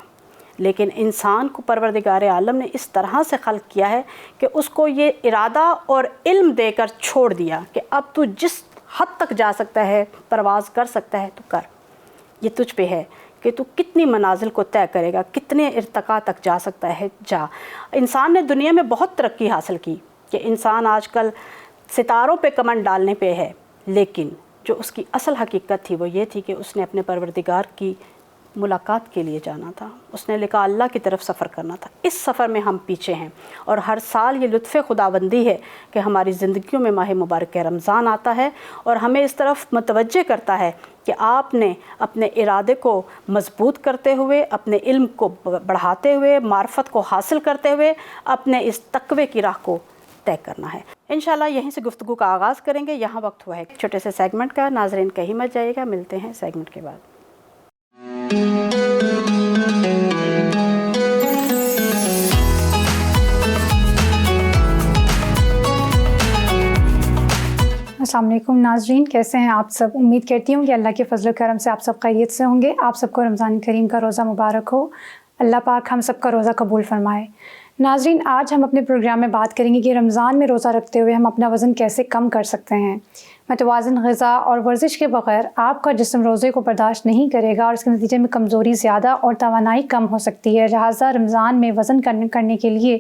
Speaker 3: لیکن انسان کو پروردگار عالم نے اس طرح سے خلق کیا ہے کہ اس کو یہ ارادہ اور علم دے کر چھوڑ دیا کہ اب تو جس حد تک جا سکتا ہے, پرواز کر سکتا ہے تو کر. یہ تجھ پہ ہے کہ تو کتنی منازل کو طے کرے گا, کتنے ارتقاء تک جا سکتا ہے, جا. انسان نے دنیا میں بہت ترقی حاصل کی کہ انسان آج کل ستاروں پہ کمند ڈالنے پہ ہے, لیکن جو اس کی اصل حقیقت تھی وہ یہ تھی کہ اس نے اپنے پروردگار کی ملاقات کے لیے جانا تھا. اس نے لکھا اللہ کی طرف سفر کرنا تھا. اس سفر میں ہم پیچھے ہیں, اور ہر سال یہ لطف خداوندی ہے کہ ہماری زندگیوں میں ماہ مبارک رمضان آتا ہے اور ہمیں اس طرف متوجہ کرتا ہے کہ آپ نے اپنے ارادے کو مضبوط کرتے ہوئے, اپنے علم کو بڑھاتے ہوئے, معرفت کو حاصل کرتے ہوئے اپنے اس تقوی کی راہ کو طے کرنا ہے. انشاءاللہ یہیں سے گفتگو کا آغاز کریں گے. یہاں وقت ہوا ہے ایک چھوٹے سے سیگمنٹ کا. ناظرین کہیں مت جائیے گا, ملتے ہیں سیگمنٹ کے بعد.
Speaker 8: السلام علیکم ناظرین, کیسے ہیں آپ سب؟ امید کرتی ہوں کہ اللہ کے فضل و کرم سے آپ سب خیریت سے ہوں گے. آپ سب کو رمضان کریم کا روزہ مبارک ہو. اللہ پاک ہم سب کا روزہ قبول فرمائے. ناظرین, آج ہم اپنے پروگرام میں بات کریں گے کہ رمضان میں روزہ رکھتے ہوئے ہم اپنا وزن کیسے کم کر سکتے ہیں. متوازن غذا اور ورزش کے بغیر آپ کا جسم روزے کو برداشت نہیں کرے گا اور اس کے نتیجے میں کمزوری زیادہ اور توانائی کم ہو سکتی ہے. لہٰذا رمضان میں وزن کرنے کے لیے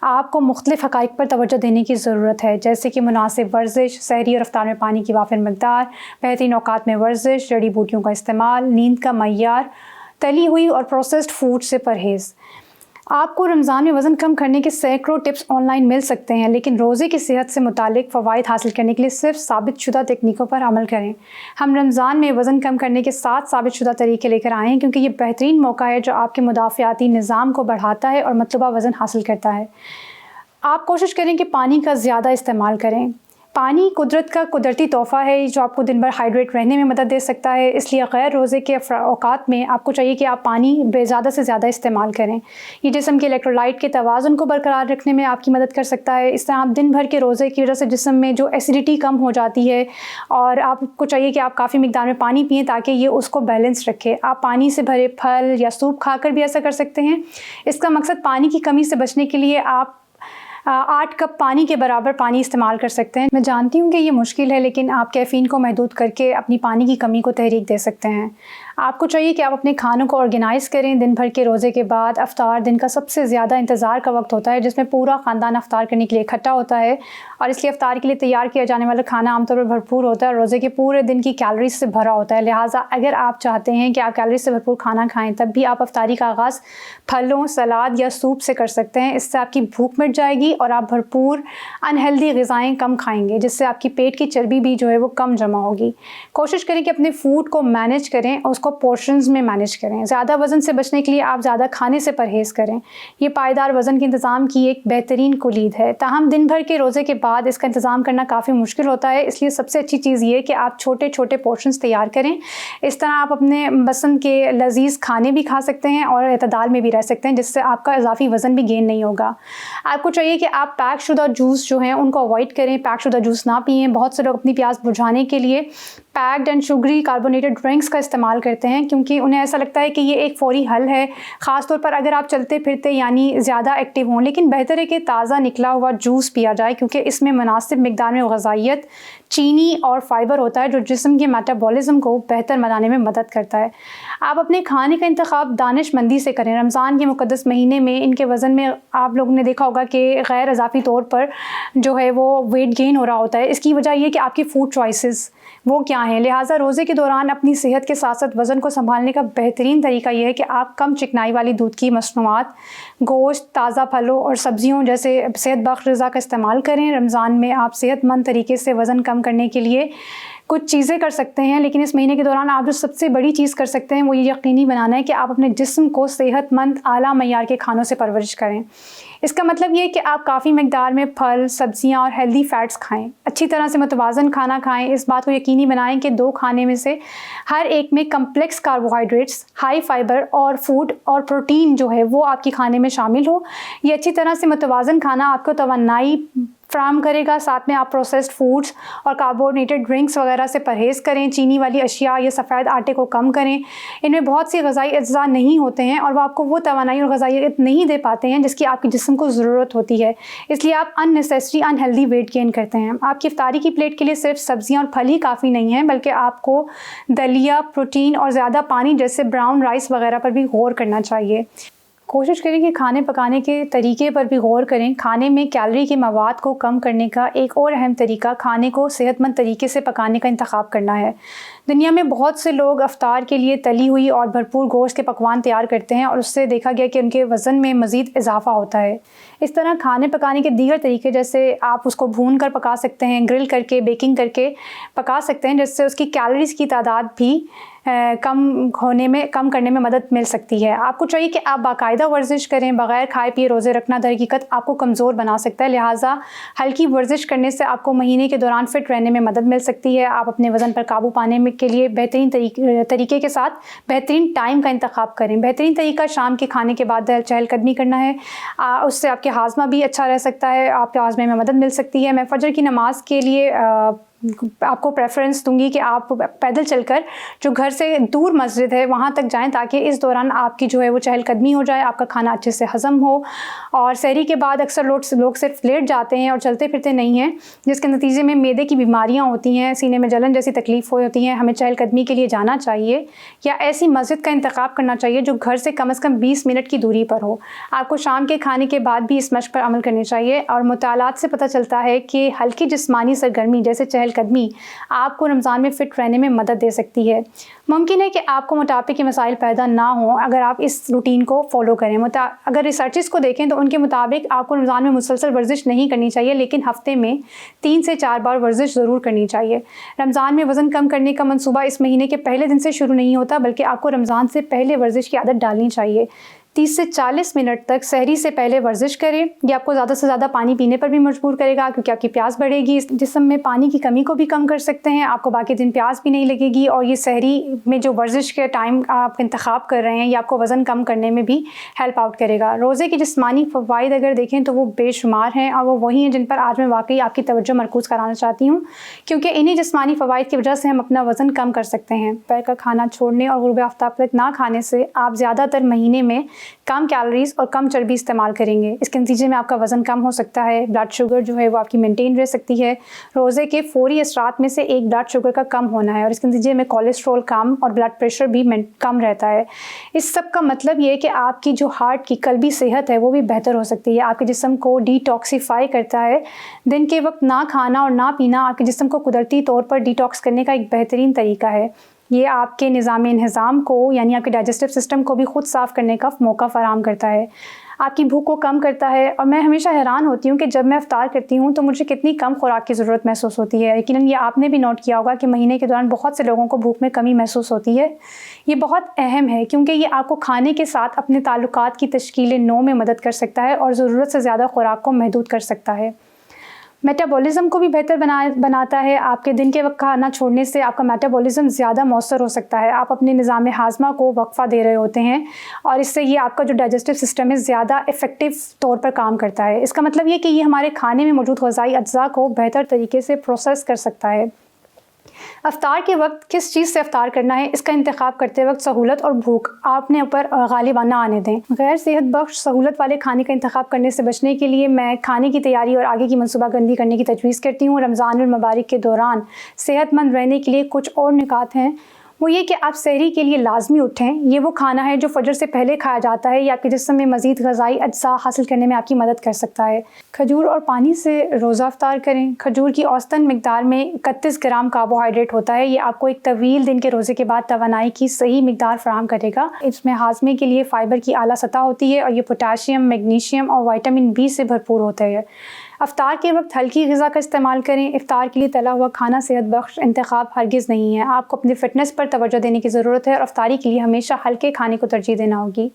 Speaker 8: آپ کو مختلف حقائق پر توجہ دینے کی ضرورت ہے, جیسے کہ مناسب ورزش, سحری اور افطار میں پانی کی وافر مقدار, بہترین اوقات میں ورزش, جڑی بوٹیوں کا استعمال, نیند کا معیار, تلی ہوئی اور پروسیسڈ فوڈ سے پرہیز. آپ کو رمضان میں وزن کم کرنے کے سینکڑوں ٹپس آن لائن مل سکتے ہیں, لیکن روزے کی صحت سے متعلق فوائد حاصل کرنے کے لیے صرف ثابت شدہ تکنیکوں پر عمل کریں. ہم رمضان میں وزن کم کرنے کے 7 ثابت شدہ طریقے لے کر آئے ہیں, کیونکہ یہ بہترین موقع ہے جو آپ کے مدافعاتی نظام کو بڑھاتا ہے اور مطلوبہ وزن حاصل کرتا ہے. آپ کوشش کریں کہ پانی کا زیادہ استعمال کریں. پانی قدرت کا قدرتی تحفہ ہے جو آپ کو دن بھر ہائیڈریٹ رہنے میں مدد دے سکتا ہے، اس لیے غیر روزے کے اوقات میں آپ کو چاہیے کہ آپ پانی زیادہ سے زیادہ استعمال کریں۔ یہ جسم کے الیکٹرولائٹ کے توازن کو برقرار رکھنے میں آپ کی مدد کر سکتا ہے۔ اس طرح آپ دن بھر کے روزے کی وجہ سے جسم میں جو ایسیڈیٹی کم ہو جاتی ہے، اور آپ کو چاہیے کہ آپ کافی مقدار میں پانی پئیں تاکہ یہ اس کو بیلنس رکھے۔ آپ پانی سے بھرے پھل یا سوپ کھا کر بھی ایسا کر سکتے ہیں۔ اس کا مقصد پانی کی کمی سے بچنے کے لیے آپ 8 کپ پانی کے برابر پانی استعمال کر سکتے ہیں۔ میں جانتی ہوں کہ یہ مشکل ہے، لیکن آپ کیفین کو محدود کر کے اپنی پانی کی کمی کو تحریک دے سکتے ہیں۔ آپ کو چاہیے کہ آپ اپنے کھانوں کو آرگنائز کریں۔ دن بھر کے روزے کے بعد افطار دن کا سب سے زیادہ انتظار کا وقت ہوتا ہے، جس میں پورا خاندان افطار کرنے کے لیے اکٹھا ہوتا ہے، اور اس لیے افطار کے لیے تیار کیا جانے والا کھانا عام طور پر بھرپور ہوتا ہے اور روزے کے پورے دن کی کیلوریز سے بھرا ہوتا ہے۔ لہٰذا اگر آپ چاہتے ہیں کہ آپ کیلوریز سے بھرپور کھانا کھائیں، تب بھی آپ افطاری کا آغاز پھلوں، سلاد یا سوپ سے کر سکتے ہیں۔ اس سے آپ کی بھوک مٹ جائے گی اور آپ بھرپور انہیلدی غذائیں کم کھائیں گے، جس سے آپ کی پیٹ کی چربی بھی جو ہے وہ کم جمع ہوگی۔ کوشش کریں کہ اپنے فوڈ کو مینیج کریں اور اس کو پورشنز میں مینیج کریں۔ زیادہ وزن سے بچنے کے لیے آپ زیادہ کھانے سے پرہیز کریں۔ یہ پائیدار وزن کے انتظام کی ایک بہترین کلید ہے، تاہم دن بھر کے روزے کے بعد اس کا انتظام کرنا کافی مشکل ہوتا ہے۔ اس لیے سب سے اچھی چیز یہ ہے کہ آپ چھوٹے چھوٹے پورشنز تیار کریں۔ اس طرح آپ اپنے پسند کے لذیذ کھانے بھی کھا سکتے ہیں اور اعتدال میں بھی رہ سکتے ہیں، جس سے آپ کا اضافی وزن بھی گین نہیں ہوگا۔ آپ کو چاہیے کہ آپ پیک شدہ جوس جو ہیں ان کو اوائڈ کریں، پیک شدہ جوس نہ پئیں۔ بہت سے لوگ اپنی پیاس بجھانے کے لیے packed and sugary carbonated drinks کا استعمال کرتے ہیں، کیونکہ انہیں ایسا لگتا ہے کہ یہ ایک فوری حل ہے، خاص طور پر اگر آپ چلتے پھرتے یعنی زیادہ ایکٹیو ہوں۔ لیکن بہتر ہے کہ تازہ نکلا ہوا جوس پیا جائے، کیونکہ اس میں مناسب مقدار میں غذائیت، چینی اور فائبر ہوتا ہے جو جسم کے میٹابولزم کو بہتر بنانے میں مدد کرتا ہے۔ آپ اپنے کھانے کا انتخاب دانش مندی سے کریں۔ رمضان کے مقدس مہینے میں ان کے وزن میں آپ لوگوں نے دیکھا ہوگا کہ غیر اضافی طور پر جو ہے وہ ویٹ گین ہو رہا ہوتا ہے۔ اس کی وجہ یہ کہ آپ کی فوڈ چوائسز وہ کیا ہیں۔ لہٰذا روزے کے دوران اپنی صحت کے ساتھ ساتھ وزن کو سنبھالنے کا بہترین طریقہ یہ ہے کہ آپ کم چکنائی والی دودھ کی مصنوعات، گوشت، تازہ پھلوں اور سبزیوں جیسے صحت بخش غذا کا استعمال کریں۔ رمضان میں آپ صحت مند طریقے سے وزن کم کرنے کے لیے کچھ چیزیں کر سکتے ہیں، لیکن اس مہینے کے دوران آپ جو سب سے بڑی چیز کر سکتے ہیں وہ یہ یقینی بنانا ہے کہ آپ اپنے جسم کو صحت مند اعلیٰ معیار کے کھانوں سے پرورش کریں۔ اس کا مطلب یہ ہے کہ آپ کافی مقدار میں پھل، سبزیاں اور ہیلدی فیٹس کھائیں، اچھی طرح سے متوازن کھانا کھائیں۔ اس بات کو یقینی بنائیں کہ 2 کھانے میں سے ہر ایک میں کمپلیکس کاربوہائیڈریٹس، ہائی فائبر اور فوڈ اور پروٹین جو ہے وہ آپ کے کھانے میں شامل ہو۔ یہ اچھی طرح سے متوازن کھانا آپ کو توانائی فراہم کرے گا۔ ساتھ میں آپ پروسیسڈ فوڈز اور کاربونیٹڈ ڈرنکس وغیرہ سے پرہیز کریں، چینی والی اشیاء یا سفید آٹے کو کم کریں۔ ان میں بہت سی غذائی اجزاء نہیں ہوتے ہیں اور وہ آپ کو وہ توانائی اور غذائیت نہیں دے پاتے ہیں جس کی آپ کے جسم کو ضرورت ہوتی ہے، اس لیے آپ انہیلدی ویٹ گین کرتے ہیں۔ آپ کی افطاری کی پلیٹ کے لیے صرف سبزیاں اور پھل ہی کافی نہیں ہیں، بلکہ آپ کو دلیا، پروٹین اور زیادہ پانی جیسے براؤن رائس وغیرہ پر بھی غور کرنا چاہیے۔ کوشش کریں کہ کھانے پکانے کے طریقے پر بھی غور کریں۔ کھانے میں کیلوری کے مواد کو کم کرنے کا ایک اور اہم طریقہ کھانے کو صحت مند طریقے سے پکانے کا انتخاب کرنا ہے۔ دنیا میں بہت سے لوگ افطار کے لیے تلی ہوئی اور بھرپور گوشت کے پکوان تیار کرتے ہیں، اور اس سے دیکھا گیا کہ ان کے وزن میں مزید اضافہ ہوتا ہے۔ اس طرح کھانے پکانے کے دیگر طریقے جیسے آپ اس کو بھون کر پکا سکتے ہیں، گرل کر کے، بیکنگ کر کے پکا سکتے ہیں، جس سے اس کی کیلوریز کی تعداد بھی کم کرنے میں مدد مل سکتی ہے۔ آپ کو چاہیے کہ آپ باقاعدہ ورزش کریں۔ بغیر کھائے پیے روزے رکھنا در حقیقت آپ کو کمزور بنا سکتا ہے، لہٰذا ہلکی ورزش کرنے سے آپ کو مہینے کے دوران فٹ رہنے میں مدد مل سکتی ہے۔ آپ اپنے وزن پر قابو پانے کے لیے بہترین طریقے کے ساتھ بہترین ٹائم کا انتخاب کریں۔ بہترین طریقہ شام کے کھانے کے بعد چہل قدمی کرنا ہے، اس سے آپ کے ہاضمہ بھی اچھا رہ سکتا ہے، آپ کے ہاضمے میں مدد مل سکتی ہے۔ میں فجر کی نماز کے لیے آپ کو پریفرنس دوں گی کہ آپ پیدل چل کر جو گھر سے دور مسجد ہے وہاں تک جائیں، تاکہ اس دوران آپ کی جو ہے وہ چہل قدمی ہو جائے، آپ کا کھانا اچھے سے ہضم ہو۔ اور سحری کے بعد اکثر لوگ صرف لیٹ جاتے ہیں اور چلتے پھرتے نہیں ہیں، جس کے نتیجے میں معدے کی بیماریاں ہوتی ہیں، سینے میں جلن جیسی تکلیف ہوتی ہیں۔ ہمیں چہل قدمی کے لیے جانا چاہیے یا ایسی مسجد کا انتخاب کرنا چاہیے جو گھر سے کم از کم 20 منٹ کی دوری پر ہو۔ آپ کو شام کے کھانے کے بعد بھی اس مشق پر عمل کرنی چاہیے، اور مطالعات سے پتہ چلتا ہے کہ ہلکی جسمانی سرگرمی جیسے چہل قدمی آپ کو رمضان میں فٹ رہنے میں مدد دے سکتی ہے۔ ممکن ہے کہ آپ کو موٹاپے کے مسائل پیدا نہ ہوں اگر آپ اس روٹین کو فالو کریں۔ اگر ریسرچز کو دیکھیں تو ان کے مطابق آپ کو رمضان میں مسلسل ورزش نہیں کرنی چاہیے، لیکن ہفتے میں 3 سے 4 بار ورزش ضرور کرنی چاہیے۔ رمضان میں وزن کم کرنے کا منصوبہ اس مہینے کے پہلے دن سے شروع نہیں ہوتا، بلکہ آپ کو رمضان سے پہلے ورزش کی عادت ڈالنی چاہیے۔ 30 سے 40 منٹ تک سحری سے پہلے ورزش کریں. یہ آپ کو زیادہ سے زیادہ پانی پینے پر بھی مجبور کرے گا کیونکہ آپ کی پیاس بڑھے گی. جسم میں پانی کی کمی کو بھی کم کر سکتے ہیں, آپ کو باقی دن پیاس بھی نہیں لگے گی, اور یہ سحری میں جو ورزش کے ٹائم آپ انتخاب کر رہے ہیں یہ آپ کو وزن کم کرنے میں بھی ہیلپ آؤٹ کرے گا. روزے کے جسمانی فوائد اگر دیکھیں تو وہ بے شمار ہیں, اور وہ وہی ہیں جن پر آج میں واقعی آپ کی توجہ مرکوز کرانا چاہتی ہوں, کیونکہ انہی جسمانی فوائد کی وجہ سے ہم اپنا وزن کم کر سکتے ہیں. دوپہر کا کھانا چھوڑنے اور غروب آفتاب تک نہ کھانے سے آپ زیادہ تر مہینے میں کم کیلوریز اور کم چربی استعمال کریں گے. اس کے نتیجے میں آپ کا وزن کم ہو سکتا ہے. بلڈ شوگر جو ہے وہ آپ کی مینٹین رہ سکتی ہے. روزے کے فوری اثرات میں سے ایک بلڈ شوگر کا کم ہونا ہے, اور اس کے نتیجے میں کولیسٹرول کم اور بلڈ پریشر بھی کم رہتا ہے. اس سب کا مطلب یہ ہے کہ آپ کی جو ہارٹ کی قلبی صحت ہے وہ بھی بہتر ہو سکتی ہے. آپ کے جسم کو ڈیٹاکسیفائی کرتا ہے. دن کے وقت نہ کھانا اور نہ پینا آپ کے جسم کو قدرتی طور پر ڈیٹاکس کرنے کا ایک بہترین طریقہ ہے. یہ آپ کے نظام انہضام کو یعنی آپ کے ڈائجسٹیو سسٹم کو بھی خود صاف کرنے کا موقع فراہم کرتا ہے. آپ کی بھوک کو کم کرتا ہے. اور میں ہمیشہ حیران ہوتی ہوں کہ جب میں افطار کرتی ہوں تو مجھے کتنی کم خوراک کی ضرورت محسوس ہوتی ہے. یقیناً یہ آپ نے بھی نوٹ کیا ہوگا کہ مہینے کے دوران بہت سے لوگوں کو بھوک میں کمی محسوس ہوتی ہے. یہ بہت اہم ہے کیونکہ یہ آپ کو کھانے کے ساتھ اپنے تعلقات کی تشکیل نو میں مدد کر سکتا ہے اور ضرورت سے زیادہ خوراک کو محدود کر سکتا ہے. میٹابولزم کو بھی بہتر بناتا ہے. آپ کے دن کے وقت کھانا چھوڑنے سے آپ کا میٹابولزم زیادہ مؤثر ہو سکتا ہے. آپ اپنے نظام ہاضمہ کو وقفہ دے رہے ہوتے ہیں, اور اس سے یہ آپ کا جو ڈائجسٹیو سسٹم ہے زیادہ افیکٹو طور پر کام کرتا ہے. اس کا مطلب یہ کہ یہ ہمارے کھانے میں موجود غذائی اجزاء کو بہتر طریقے سے پروسیس کر سکتا ہے. افطار کے وقت کس چیز سے افطار کرنا ہے اس کا انتخاب کرتے وقت سہولت اور بھوک آپ نے اوپر غالب نہ آنے دیں. غیر صحت بخش سہولت والے کھانے کا انتخاب کرنے سے بچنے کے لیے میں کھانے کی تیاری اور آگے کی منصوبہ بندی کرنے کی تجویز کرتی ہوں. رمضان المبارک کے دوران صحت مند رہنے کے لیے کچھ اور نکات ہیں. وہ یہ کہ آپ سحری کے لیے لازمی اٹھیں. یہ وہ کھانا ہے جو فجر سے پہلے کھایا جاتا ہے. یہ آپ کے جسم میں مزید غذائی اجزاء حاصل کرنے میں آپ کی مدد کر سکتا ہے. کھجور اور پانی سے روزہ افطار کریں. کھجور کی اوسطاً مقدار میں 31 گرام کاربوہائیڈریٹ ہوتا ہے. یہ آپ کو ایک طویل دن کے روزے کے بعد توانائی کی صحیح مقدار فراہم کرے گا. اس میں ہاضمے کے لیے فائبر کی اعلیٰ سطح ہوتی ہے, اور یہ پوٹاشیم, میگنیشیم اور وائٹامن بی سے بھرپور ہوتا ہے. افطار کے وقت ہلکی غذا کا استعمال کریں. افطار کے لیے تلا ہوا کھانا صحت بخش انتخاب ہرگز نہیں ہے. آپ کو اپنے فٹنس پر توجہ دینے کی ضرورت ہے, اور افطاری کے لیے ہمیشہ ہلکے کھانے کو ترجیح دینا ہوگی.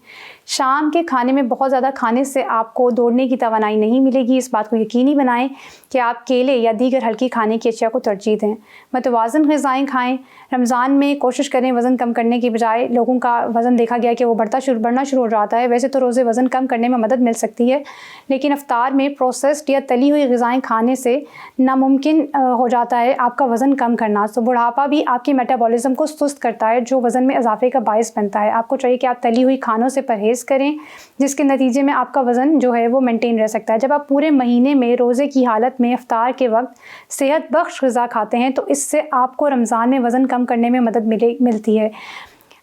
Speaker 8: شام کے کھانے میں بہت زیادہ کھانے سے آپ کو دوڑنے کی توانائی نہیں ملے گی. اس بات کو یقینی بنائیں کہ آپ کیلے یا دیگر ہلکی کھانے کی اشیاء کو ترجیح دیں. متوازن غذائیں کھائیں. رمضان میں کوشش کریں وزن کم کرنے کی بجائے لوگوں کا وزن دیکھا گیا کہ وہ بڑھنا شروع ہو جاتا ہے. ویسے تو روزے وزن کم کرنے میں مدد مل سکتی ہے, لیکن افطار میں پروسیسڈ یا تلی ہوئی غذائیں کھانے سے ناممکن ہو جاتا ہے آپ کا وزن کم کرنا. تو بڑھاپا بھی آپ کے میٹابولزم کو سست کرتا ہے, جو وزن میں اضافے کا باعث بنتا ہے. آپ کو چاہیے کہ آپ تلی ہوئی کھانوں سے پرہیز کریں, جس کے نتیجے میں آپ کا وزن جو ہے وہ مینٹین رہ سکتا ہے. جب آپ پورے مہینے میں روزے کی حالت میں افطار کے وقت صحت بخش غذا کھاتے ہیں تو اس سے آپ کو رمضان میں وزن کم کرنے میں مدد ملتی ہے.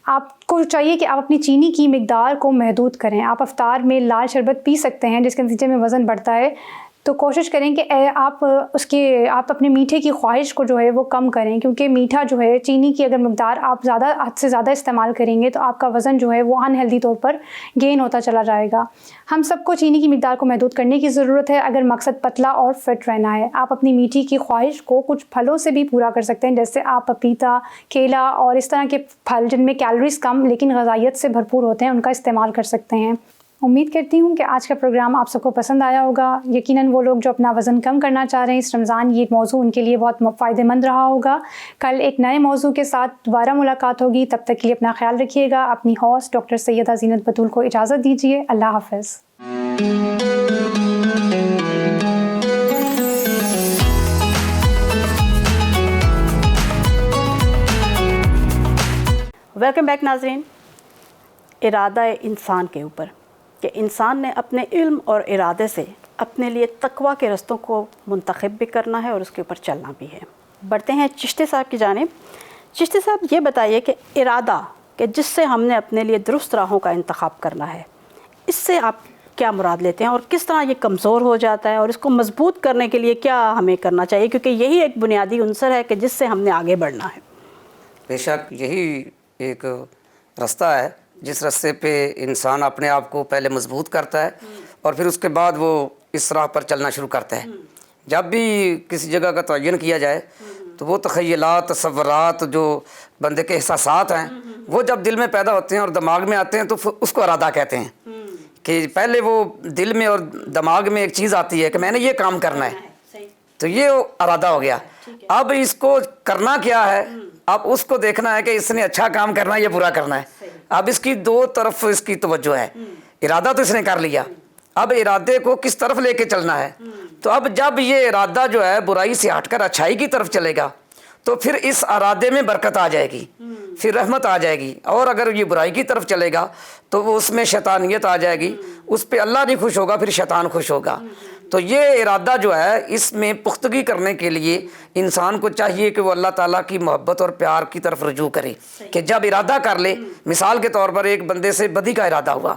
Speaker 8: آپ کو چاہیے کہ آپ اپنی چینی کی مقدار کو محدود کریں. آپ افطار میں لال شربت پی سکتے ہیں, جس کے نتیجے میں وزن بڑھتا ہے, تو کوشش کریں کہ آپ اپنے میٹھے کی خواہش کو جو ہے وہ کم کریں, کیونکہ میٹھا جو ہے چینی کی اگر مقدار آپ حد سے زیادہ استعمال کریں گے تو آپ کا وزن جو ہے وہ ان ہیلدی طور پر گین ہوتا چلا جائے گا. ہم سب کو چینی کی مقدار کو محدود کرنے کی ضرورت ہے اگر مقصد پتلا اور فٹ رہنا ہے. آپ اپنی میٹھی کی خواہش کو کچھ پھلوں سے بھی پورا کر سکتے ہیں, جیسے آپ پپیتا, کیلا اور اس طرح کے پھل جن میں کیلوریز کم لیکن غذائیت سے بھرپور ہوتے ہیں ان کا استعمال کر سکتے ہیں. امید کرتی ہوں کہ آج کا پروگرام آپ سب کو پسند آیا ہوگا. یقیناً وہ لوگ جو اپنا وزن کم کرنا چاہ رہے ہیں اس رمضان, یہ موضوع ان کے لیے بہت فائدہ مند رہا ہوگا. کل ایک نئے موضوع کے ساتھ دوبارہ ملاقات ہوگی. تب تک کے لیے اپنا خیال رکھیے گا. اپنی ہوسٹ ڈاکٹر سیدہ زینت بطول کو اجازت دیجیے. اللہ حافظ.
Speaker 3: ویلکم بیک ناظرین. ارادہ انسان کے اوپر کہ انسان نے اپنے علم اور ارادے سے اپنے لیے تقویٰ کے رستوں کو منتخب بھی کرنا ہے اور اس کے اوپر چلنا بھی ہے. بڑھتے ہیں چشتی صاحب کی جانب. چشتی صاحب یہ بتائیے کہ ارادہ کہ جس سے ہم نے اپنے لیے درست راہوں کا انتخاب کرنا ہے, اس سے آپ کیا مراد لیتے ہیں اور کس طرح یہ کمزور ہو جاتا ہے, اور اس کو مضبوط کرنے کے لیے کیا ہمیں کرنا چاہیے, کیونکہ یہی ایک بنیادی عنصر ہے کہ جس سے ہم نے آگے بڑھنا ہے.
Speaker 2: بے شک یہی ایک رستہ ہے جس رستے پہ انسان اپنے آپ کو پہلے مضبوط کرتا ہے اور پھر اس کے بعد وہ اس راہ پر چلنا شروع کرتا ہے. جب بھی کسی جگہ کا تعین کیا جائے تو وہ تخیلات, تصورات جو بندے کے احساسات ہیں وہ جب دل میں پیدا ہوتے ہیں اور دماغ میں آتے ہیں تو اس کو ارادہ کہتے ہیں. کہ پہلے وہ دل میں اور دماغ میں ایک چیز آتی ہے کہ میں نے یہ کام کرنا ہے، تو یہ ارادہ ہو گیا. اب اس کو کرنا کیا ہے، اب اس کو دیکھنا ہے کہ اس نے اچھا کام کرنا ہے یا برا کرنا ہے. اب اس کی دو طرف اس کی توجہ ہے. ارادہ تو اس نے کر لیا، اب ارادے کو کس طرف لے کے چلنا ہے. تو اب جب یہ ارادہ جو ہے برائی سے ہٹ کر اچھائی کی طرف چلے گا تو پھر اس ارادے میں برکت آ جائے گی، پھر رحمت آ جائے گی. اور اگر یہ برائی کی طرف چلے گا تو وہ اس میں شیطانیت آ جائے گی، اس پہ اللہ نہیں خوش ہوگا، پھر شیطان خوش ہوگا. تو یہ ارادہ جو ہے اس میں پختگی کرنے کے لیے انسان کو چاہیے کہ وہ اللہ تعالیٰ کی محبت اور پیار کی طرف رجوع کرے. کہ جب ارادہ کر لے، مثال کے طور پر ایک بندے سے بدی کا ارادہ ہوا،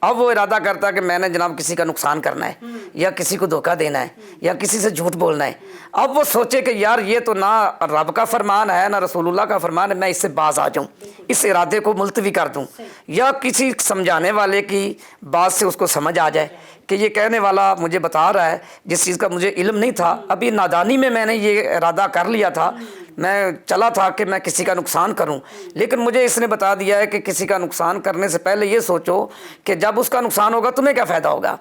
Speaker 2: اب وہ ارادہ کرتا ہے کہ میں نے جناب کسی کا نقصان کرنا ہے، یا کسی کو دھوکہ دینا ہے، یا کسی سے جھوٹ بولنا ہے. اب وہ سوچے کہ یار یہ تو نہ رب کا فرمان ہے نہ رسول اللہ کا فرمان ہے، میں اس سے باز آ جاؤں، اس ارادے کو ملتوی کر دوں، یا کسی سمجھانے والے کی بات سے اس کو سمجھ آ جائے کہ یہ کہنے والا مجھے بتا رہا ہے جس چیز کا مجھے علم نہیں تھا، ابھی نادانی میں نے یہ ارادہ کر لیا تھا، میں چلا تھا کہ میں کسی کا نقصان کروں، لیکن مجھے اس نے بتا دیا ہے کہ کسی کا نقصان کرنے سے پہلے یہ سوچو کہ جب اس کا نقصان ہوگا تمہیں کیا فائدہ ہوگا.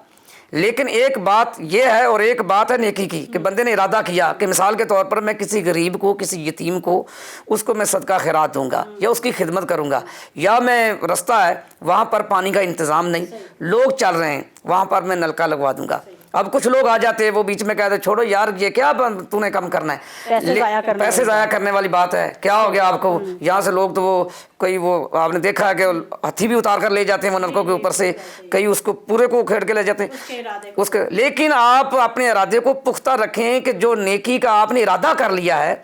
Speaker 2: لیکن ایک بات یہ ہے اور ایک بات ہے نیکی کی، کہ بندے نے ارادہ کیا کہ مثال کے طور پر میں کسی غریب کو، کسی یتیم کو، اس کو میں صدقہ خیرات دوں گا یا اس کی خدمت کروں گا، یا میں رستہ ہے وہاں پر پانی کا انتظام نہیں، لوگ چل رہے ہیں وہاں پر میں نلکا لگوا دوں گا. اب کچھ لوگ آ جاتے ہیں وہ بیچ میں کہتے ہیں چھوڑو یار یہ کیا تو نے کم کرنا ہے، پیسے ضائع کرنے والی بات ہے، کیا ہو گیا آپ کو. یہاں سے لوگ تو وہ کئی وہ آپ نے دیکھا ہے کہ ہتھی بھی اتار کر لے جاتے ہیں وہ نلکوں کے اوپر سے، کئی اس کو پورے کو کھیڑ کے لے جاتے ہیں اس کے. لیکن آپ اپنے ارادے کو پختہ رکھیں کہ جو نیکی کا آپ نے ارادہ کر لیا ہے،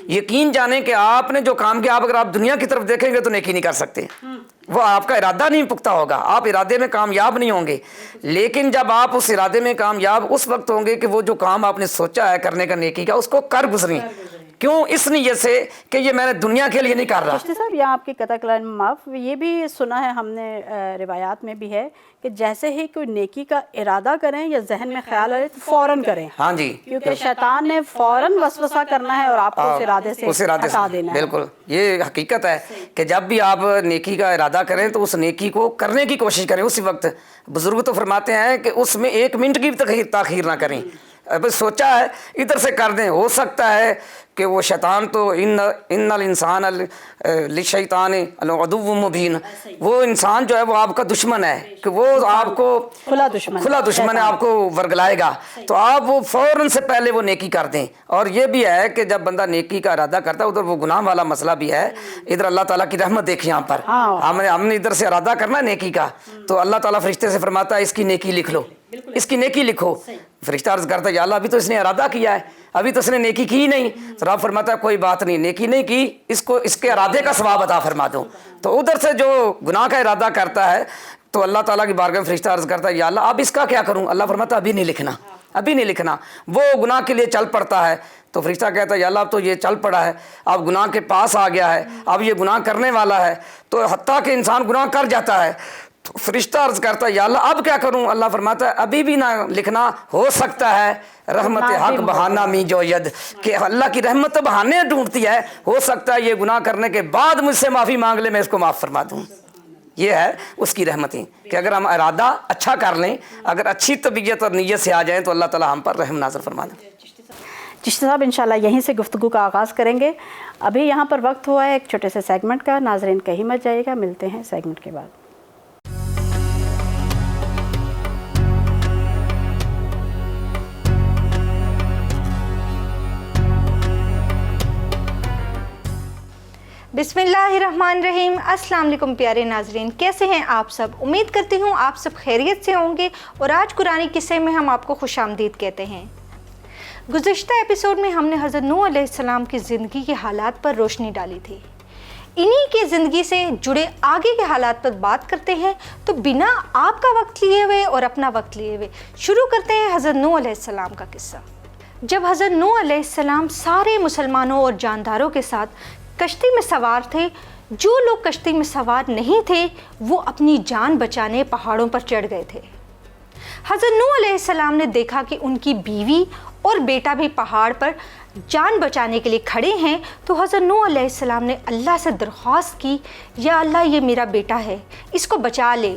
Speaker 2: یقین جانیں کہ آپ نے جو کام کیا، اگر آپ دنیا کی طرف دیکھیں گے تو نیکی نہیں کر سکتے، وہ آپ کا ارادہ نہیں پختہ ہوگا، آپ ارادے میں کامیاب نہیں ہوں گے. لیکن جب آپ اس ارادے میں کامیاب اس وقت ہوں گے کہ وہ جو کام آپ نے سوچا ہے کرنے کا نیکی کا، اس کو کر گزریں. کیوں؟ اس نیت سے کہ یہ میں نے دنیا کے لیے نہیں کر رہا.
Speaker 3: چشتی صاحب یہاں آپ کی قطع کلام معاف، یہ بھی سنا ہے ہم نے روایات میں بھی ہے کہ جیسے ہی کوئی نیکی کا ارادہ کریں یا ذہن میں خیال آئے تو فوراً کریں.
Speaker 2: ہاں جی،
Speaker 3: کیونکہ شیطان نے فوراً وسوسہ کرنا ہے اور آپ کو اس ارادے سے ہٹا دینا ہے.
Speaker 2: بالکل یہ حقیقت ہے کہ جب بھی آپ نیکی کا ارادہ کریں تو اس نیکی کو کرنے کی کوشش کریں اسی وقت. بزرگ تو فرماتے ہیں کہ اس میں ایک منٹ کی بھی تاخیر نہ کریں. اب سوچا ہے ادھر سے کر دیں، ہو سکتا ہے کہ وہ شیطان تو ان الانسان للشیطان عدو مبین، وہ انسان جو ہے وہ آپ کا دشمن ہے، کہ وہ آپ کو کھلا دشمن ہے، آپ کو ورگلائے گا. تو آپ وہ فوراً سے پہلے وہ نیکی کر دیں. اور یہ بھی ہے کہ جب بندہ نیکی کا ارادہ کرتا ہے ادھر وہ گناہ والا مسئلہ بھی ہے، ادھر اللہ تعالیٰ کی رحمت دیکھیں. یہاں پر ہم نے ادھر سے ارادہ کرنا ہے نیکی کا، تو اللہ تعالیٰ فرشتے سے فرماتا ہے اس کی نیکی لکھ لو، اس کی نیکی لکھو. فرشتہ عرض کرتا ہے یا اللہ ابھی تو اس نے ارادہ کیا ہے، ابھی تو اس نے نیکی کی نہیں. تو رب فرماتا ہے کوئی بات نہیں، نیکی نہیں کی، اس کو اس کے ارادے کا ثواب عطا فرما دو. تو ادھر سے جو گناہ کا ارادہ کرتا ہے تو اللہ تعالیٰ کی بارگاہ میں فرشتہ عرض کرتا ہے یا اللہ اب اس کا کیا کروں. اللہ فرماتا ہے ابھی نہیں لکھنا، ابھی نہیں لکھنا. وہ گناہ کے لیے چل پڑتا ہے تو فرشتہ کہتا ہے یا اللہ اب تو یہ چل پڑا ہے، اب گناہ کے پاس آ گیا ہے، اب یہ گناہ کرنے والا ہے. تو حتیٰ کہ انسان گناہ کر جاتا ہے تو فرشتہ عرض کرتا ہے یا اللہ اب کیا کروں. اللہ فرماتا ہے ابھی بھی نہ لکھنا، ہو سکتا ہے رحمت حق بہانہ می جو ید، کہ اللہ کی رحمت بہانے ڈھونڈتی ہے، ہو سکتا ہے یہ گناہ کرنے کے بعد مجھ سے معافی مانگ لے، میں اس کو معاف فرما دوں. یہ ہے اس کی رحمتیں کہ اگر ہم ارادہ اچھا کر لیں، اگر اچھی طبیعت اور نیت سے آ جائیں تو اللہ تعالیٰ ہم پر رحم نازل فرما دیں.
Speaker 3: چشتی صاحب انشاءاللہ یہیں سے گفتگو کا آغاز کریں گے. ابھی یہاں پر وقت ہوا ہے ایک چھوٹے سے سیگمنٹ کا. ناظرین کہیں مت جائیے گا، ملتے ہیں سیگمنٹ کے بعد.
Speaker 9: بسم اللہ الرحمن الرحیم. السلام علیکم پیارے ناظرین، کیسے ہیں آپ سب؟ امید کرتی ہوں آپ سب خیریت سے ہوں گے. اور آج قرآنی قصے میں ہم آپ کو خوش آمدید کہتے ہیں. گزشتہ ایپیسوڈ میں ہم نے حضرت نوح علیہ السلام کی زندگی کے حالات پر روشنی ڈالی تھی. انہی کی زندگی سے جڑے آگے کے حالات پر بات کرتے ہیں. تو بنا آپ کا وقت لیے ہوئے اور اپنا وقت لیے ہوئے شروع کرتے ہیں حضرت نوح علیہ السلام کا قصہ. جب حضرت نوح علیہ السلام سارے مسلمانوں اور جانداروں کے ساتھ کشتی میں سوار تھے، جو لوگ کشتی میں سوار نہیں تھے وہ اپنی جان بچانے پہاڑوں پر چڑھ گئے تھے. حضرت نوح علیہ السلام نے دیکھا کہ ان کی بیوی اور بیٹا بھی پہاڑ پر جان بچانے کے لیے کھڑے ہیں. تو حضرت نوح علیہ السلام نے اللہ سے درخواست کی، یا اللہ یہ میرا بیٹا ہے، اس کو بچا لے.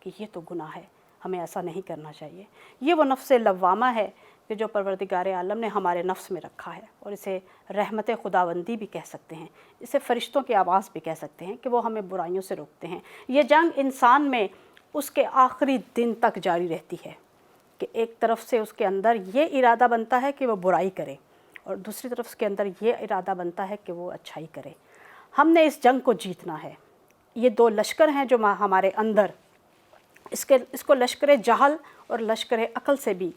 Speaker 3: کہ یہ تو گناہ ہے، ہمیں ایسا نہیں کرنا چاہیے۔ یہ وہ نفس لوامہ ہے کہ جو پروردگار عالم نے ہمارے نفس میں رکھا ہے، اور اسے رحمت خداوندی بھی کہہ سکتے ہیں، اسے فرشتوں کی آواز بھی کہہ سکتے ہیں کہ وہ ہمیں برائیوں سے روکتے ہیں۔ یہ جنگ انسان میں اس کے آخری دن تک جاری رہتی ہے کہ ایک طرف سے اس کے اندر یہ ارادہ بنتا ہے کہ وہ برائی کرے، اور دوسری طرف اس کے اندر یہ ارادہ بنتا ہے کہ وہ اچھائی کرے۔ ہم نے اس جنگ کو جیتنا ہے۔ یہ دو لشکر ہیں جو ہمارے اندر، اس کو لشکر جہل اور لشکر عقل سے بھی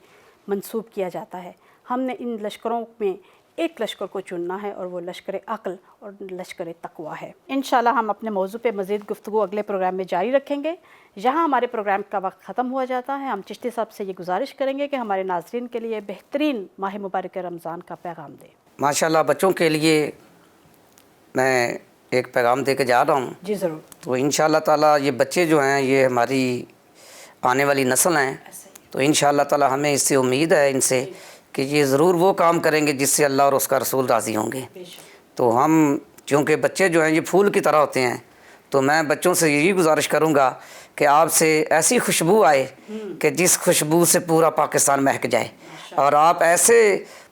Speaker 3: منسوب کیا جاتا ہے۔ ہم نے ان لشکروں میں ایک لشکر کو چننا ہے، اور وہ لشکر عقل اور لشکر تقویٰ ہے۔ انشاءاللہ ہم اپنے موضوع پہ مزید گفتگو اگلے پروگرام میں جاری رکھیں گے۔ یہاں ہمارے پروگرام کا وقت ختم ہوا جاتا ہے۔ ہم چشتی صاحب سے یہ گزارش کریں گے کہ ہمارے ناظرین کے لیے بہترین ماہ مبارک رمضان کا پیغام دیں۔
Speaker 2: ماشاءاللہ بچوں کے لیے میں ایک پیغام دے کے جا رہا ہوں۔
Speaker 3: جی ضرور۔
Speaker 2: تو انشاءاللہ تعالیٰ یہ بچے جو ہیں یہ ہماری آنے والی نسل ہیں، تو انشاءاللہ تعالیٰ ہمیں اس سے امید ہے ان سے کہ یہ ضرور وہ کام کریں گے جس سے اللہ اور اس کا رسول راضی ہوں گے۔ تو ہم چونکہ بچے جو ہیں یہ پھول کی طرح ہوتے ہیں، تو میں بچوں سے یہی گزارش کروں گا کہ آپ سے ایسی خوشبو آئے کہ جس خوشبو سے پورا پاکستان مہک جائے، اور آپ ایسے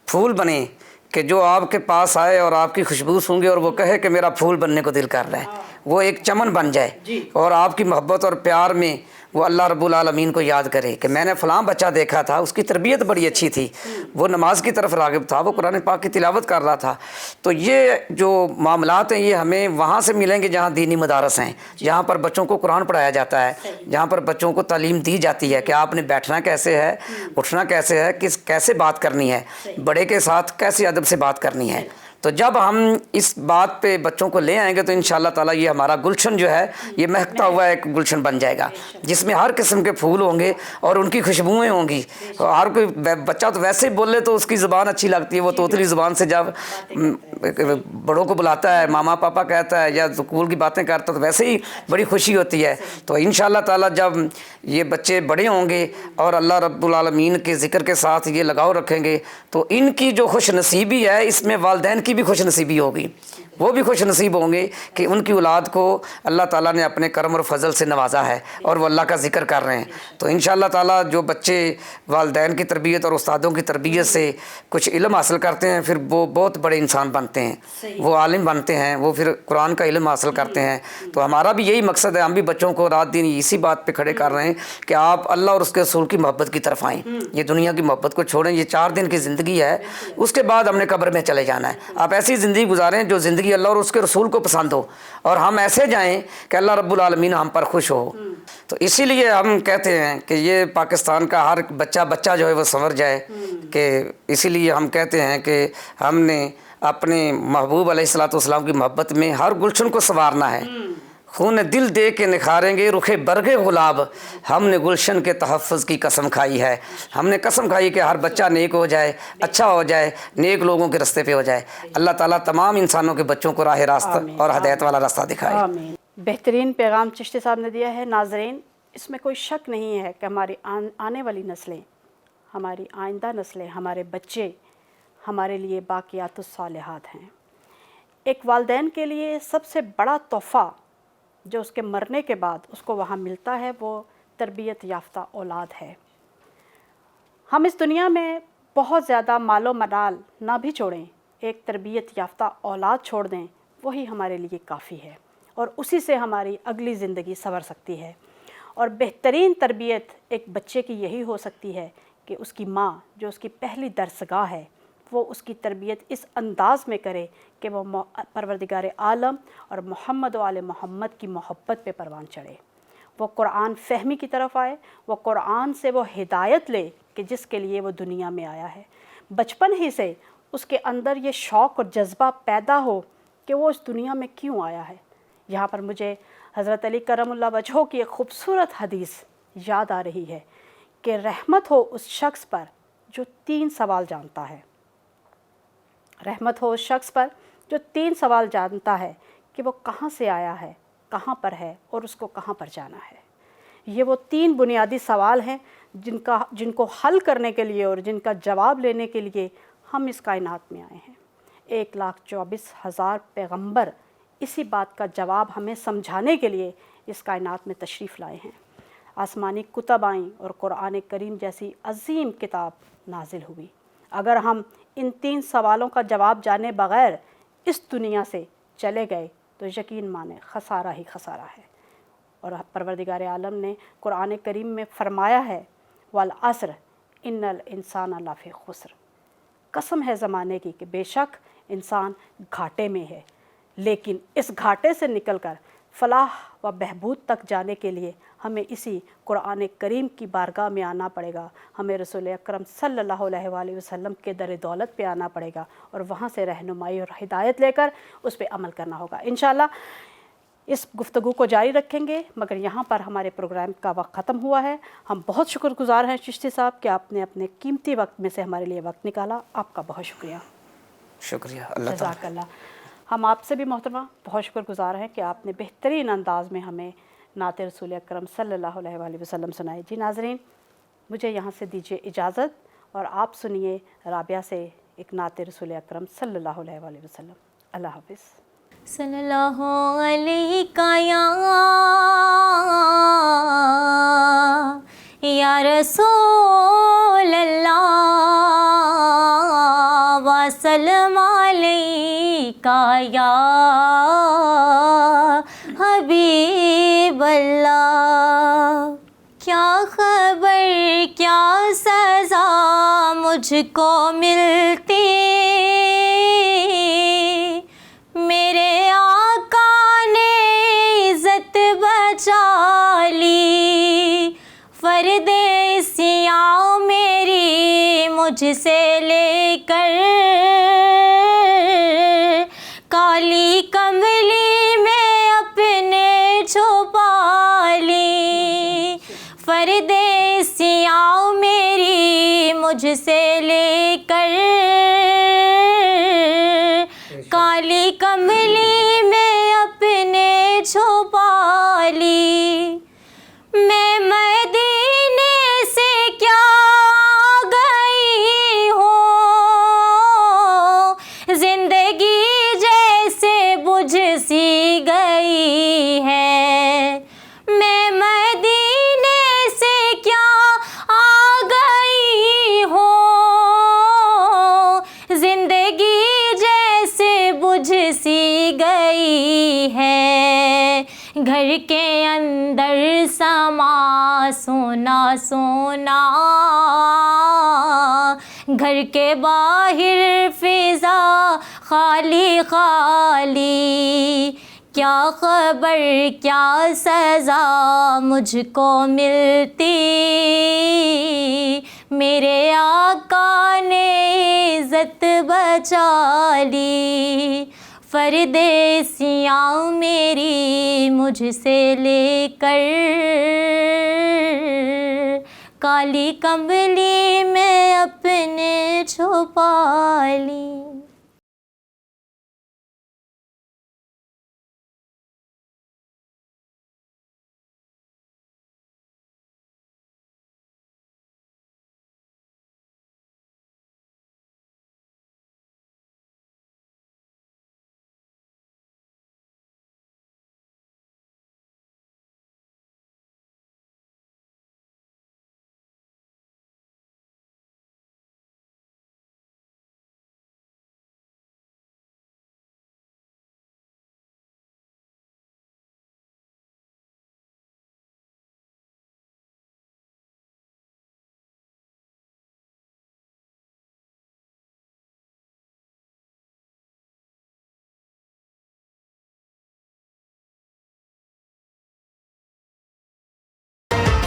Speaker 2: پھول بنیں کہ جو آپ کے پاس آئے اور آپ کی خوشبو سونگے اور وہ کہے کہ میرا پھول بننے کو دل کر رہا ہے، وہ ایک چمن بن جائے، اور آپ کی محبت اور پیار میں وہ اللہ رب العالمین کو یاد کرے کہ میں نے فلاں بچہ دیکھا تھا، اس کی تربیت بڑی اچھی تھی، وہ نماز کی طرف راغب تھا، وہ قرآن پاک کی تلاوت کر رہا تھا۔ تو یہ جو معاملات ہیں یہ ہمیں وہاں سے ملیں گے جہاں دینی مدارس ہیں، جہاں پر بچوں کو قرآن پڑھایا جاتا ہے، جہاں پر بچوں کو تعلیم دی جاتی ہے کہ آپ نے بیٹھنا کیسے ہے، اٹھنا کیسے ہے، کیسے بات کرنی ہے، بڑے کے ساتھ کیسے ادب سے بات کرنی ہے۔ تو جب ہم اس بات پہ بچوں کو لے آئیں گے تو انشاءاللہ تعالیٰ یہ ہمارا گلشن جو ہے یہ مہکتا ہوا ایک گلشن بن جائے گا، جس میں ہر قسم کے پھول ہوں گے اور ان کی خوشبوئیں ہوں گی۔ ہر کوئی بچہ تو ویسے ہی بولے تو اس کی زبان اچھی لگتی ہے، وہ طوطلی زبان سے جب بڑوں کو بلاتا ہے، ماما پاپا کہتا ہے یا اسکول کی باتیں کرتا ہے تو ویسے ہی بڑی خوشی ہوتی ہے۔ تو انشاءاللہ تعالیٰ جب یہ بچے بڑے ہوں گے اور اللہ رب العالمین کے ذکر کے ساتھ یہ لگاؤ رکھیں گے تو ان کی جو خوش نصیبی ہے اس میں والدین کی بھی خوش نصیبی ہوگی، وہ بھی خوش نصیب ہوں گے کہ ان کی اولاد کو اللہ تعالیٰ نے اپنے کرم اور فضل سے نوازا ہے اور وہ اللہ کا ذکر کر رہے ہیں۔ تو انشاءاللہ تعالیٰ جو بچے والدین کی تربیت اور استادوں کی تربیت سے کچھ علم حاصل کرتے ہیں پھر وہ بہت بڑے انسان بنتے ہیں، وہ عالم بنتے ہیں، وہ پھر قرآن کا علم حاصل کرتے ہیں۔ تو ہمارا بھی یہی مقصد ہے، ہم بھی بچوں کو رات دن اسی بات پہ کھڑے کر رہے ہیں کہ آپ اللہ اور اس کے رسول کی محبت کی طرف آئیں، یہ دنیا کی محبت کو چھوڑیں۔ یہ 4 دن کی زندگی ہے، اس کے بعد ہم نے قبر میں چلے جانا ہے۔ آپ ایسی زندگی گزاریں جو زندگی اللہ اور اس کے رسول کو پسند ہو، اور ہم ایسے جائیں کہ اللہ رب العالمین ہم پر خوش ہو۔ تو اسی لیے ہم کہتے ہیں کہ یہ پاکستان کا ہر بچہ جو ہے وہ سنور جائے، کہ اسی لیے ہم کہتے ہیں کہ ہم نے اپنے محبوب علیہ الصلوۃ والسلام کی محبت میں ہر گلشن کو سنوارنا ہے۔ خون دل دے کے نکھاریں گے رخ برگ گلاب، ہم نے گلشن کے تحفظ کی قسم کھائی ہے۔ ہم نے قسم کھائی کہ ہر بچہ نیک ہو جائے، اچھا ہو جائے، نیک لوگوں کے راستے پہ ہو جائے۔ اللہ تعالیٰ تمام انسانوں کے بچوں کو راہ راست اور ہدایت والا راستہ دکھائے۔
Speaker 3: آمین۔ بہترین پیغام چشتی صاحب نے دیا ہے۔ ناظرین، اس میں کوئی شک نہیں ہے کہ ہماری آنے والی نسلیں، ہماری آئندہ نسلیں، ہمارے بچے ہمارے لیے باقیات الصالحات ہیں۔ ایک والدین کے لیے سب سے بڑا تحفہ جو اس کے مرنے کے بعد اس کو وہاں ملتا ہے وہ تربیت یافتہ اولاد ہے۔ ہم اس دنیا میں بہت زیادہ مال و منال نہ بھی چھوڑیں، ایک تربیت یافتہ اولاد چھوڑ دیں، وہی ہمارے لیے کافی ہے، اور اسی سے ہماری اگلی زندگی سنور سکتی ہے۔ اور بہترین تربیت ایک بچے کی یہی ہو سکتی ہے کہ اس کی ماں جو اس کی پہلی درسگاہ ہے وہ اس کی تربیت اس انداز میں کرے کہ وہ پروردگار عالم اور محمد و آل محمد کی محبت پہ پروان چڑھے، وہ قرآن فہمی کی طرف آئے، وہ قرآن سے وہ ہدایت لے کہ جس کے لیے وہ دنیا میں آیا ہے۔ بچپن ہی سے اس کے اندر یہ شوق اور جذبہ پیدا ہو کہ وہ اس دنیا میں کیوں آیا ہے۔ یہاں پر مجھے حضرت علی کرم اللہ وجہہ کی ایک خوبصورت حدیث یاد آ رہی ہے کہ رحمت ہو اس شخص پر جو 3 سوال جانتا ہے، رحمت ہو اس شخص پر جو 3 سوال جانتا ہے کہ وہ کہاں سے آیا ہے، کہاں پر ہے اور اس کو کہاں پر جانا ہے۔ یہ وہ 3 بنیادی سوال ہیں جن کو حل کرنے کے لیے اور جن کا جواب لینے کے لیے ہم اس کائنات میں آئے ہیں۔ 1,24,000 پیغمبر اسی بات کا جواب ہمیں سمجھانے کے لیے اس کائنات میں تشریف لائے ہیں۔ آسمانی کتب آئیں اور قرآن کریم جیسی عظیم کتاب نازل ہوئی۔ اگر ہم ان 3 سوالوں کا جواب جانے بغیر اس دنیا سے چلے گئے تو یقین مانیں خسارہ ہی خسارہ ہے۔ اور پروردگار عالم نے قرآن کریم میں فرمایا ہے والعصر ان الانسان لفی خسر، قسم ہے زمانے کی کہ بے شک انسان گھاٹے میں ہے، لیکن اس گھاٹے سے نکل کر فلاح و بہبود تک جانے کے لیے ہمیں اسی قرآن کریم کی بارگاہ میں آنا پڑے گا، ہمیں رسول اکرم صلی اللہ علیہ وآلہ وسلم کے در دولت پہ آنا پڑے گا اور وہاں سے رہنمائی اور ہدایت لے کر اس پہ عمل کرنا ہوگا۔ انشاءاللہ اس گفتگو کو جاری رکھیں گے، مگر یہاں پر ہمارے پروگرام کا وقت ختم ہوا ہے۔ ہم بہت شکر گزار ہیں چشتی صاحب کہ آپ نے اپنے قیمتی وقت میں سے ہمارے لیے وقت نکالا، آپ کا بہت شکریہ۔
Speaker 2: شکریہ، اللہ
Speaker 3: جزاک اللہ۔ ہم آپ سے بھی محترمہ بہت شکر گزار ہیں کہ آپ نے بہترین انداز میں ہمیں نعت رسول اکرم صلی اللہ علیہ وآلہ وسلم سنائی۔ جی ناظرین، مجھے یہاں سے دیجیے اجازت اور آپ سنیے رابعہ سے ایک نعت رسول اکرم صلی اللہ علیہ وآلہ وسلم۔ اللہ حافظ۔
Speaker 7: صلی اللہ علیہ یا رسول اللہ وسلم علیکہ یا حبیب اللہ۔ کیا خبر کیا سزا مجھ کو ملتی، میرے آقا نے عزت بچا لی، فرد سیاہ میری مجھ سے لے کر کالی کملی میں اپنے چھپا لی، فرد سیاہ میری مجھ سے لے کر کالی کملی میں اپنے چھپا لی۔ میں مدینے سے کیا گئی ہوں، زندگی جیسے بجھ سی گئی ہے۔ میں مدینے سے کیا آ گئی ہوں، زندگی جیسے بجھ سی گئی ہے۔ گھر کے اندر سما سونا سونا، گھر کے باہر فضا خالی خالی، کیا خبر کیا سزا مجھ کو ملتی، میرے آقا نے عزت بچا لی، فرد سیاہ میری مجھ سے لے کر کالی کملی میں اپنے چھو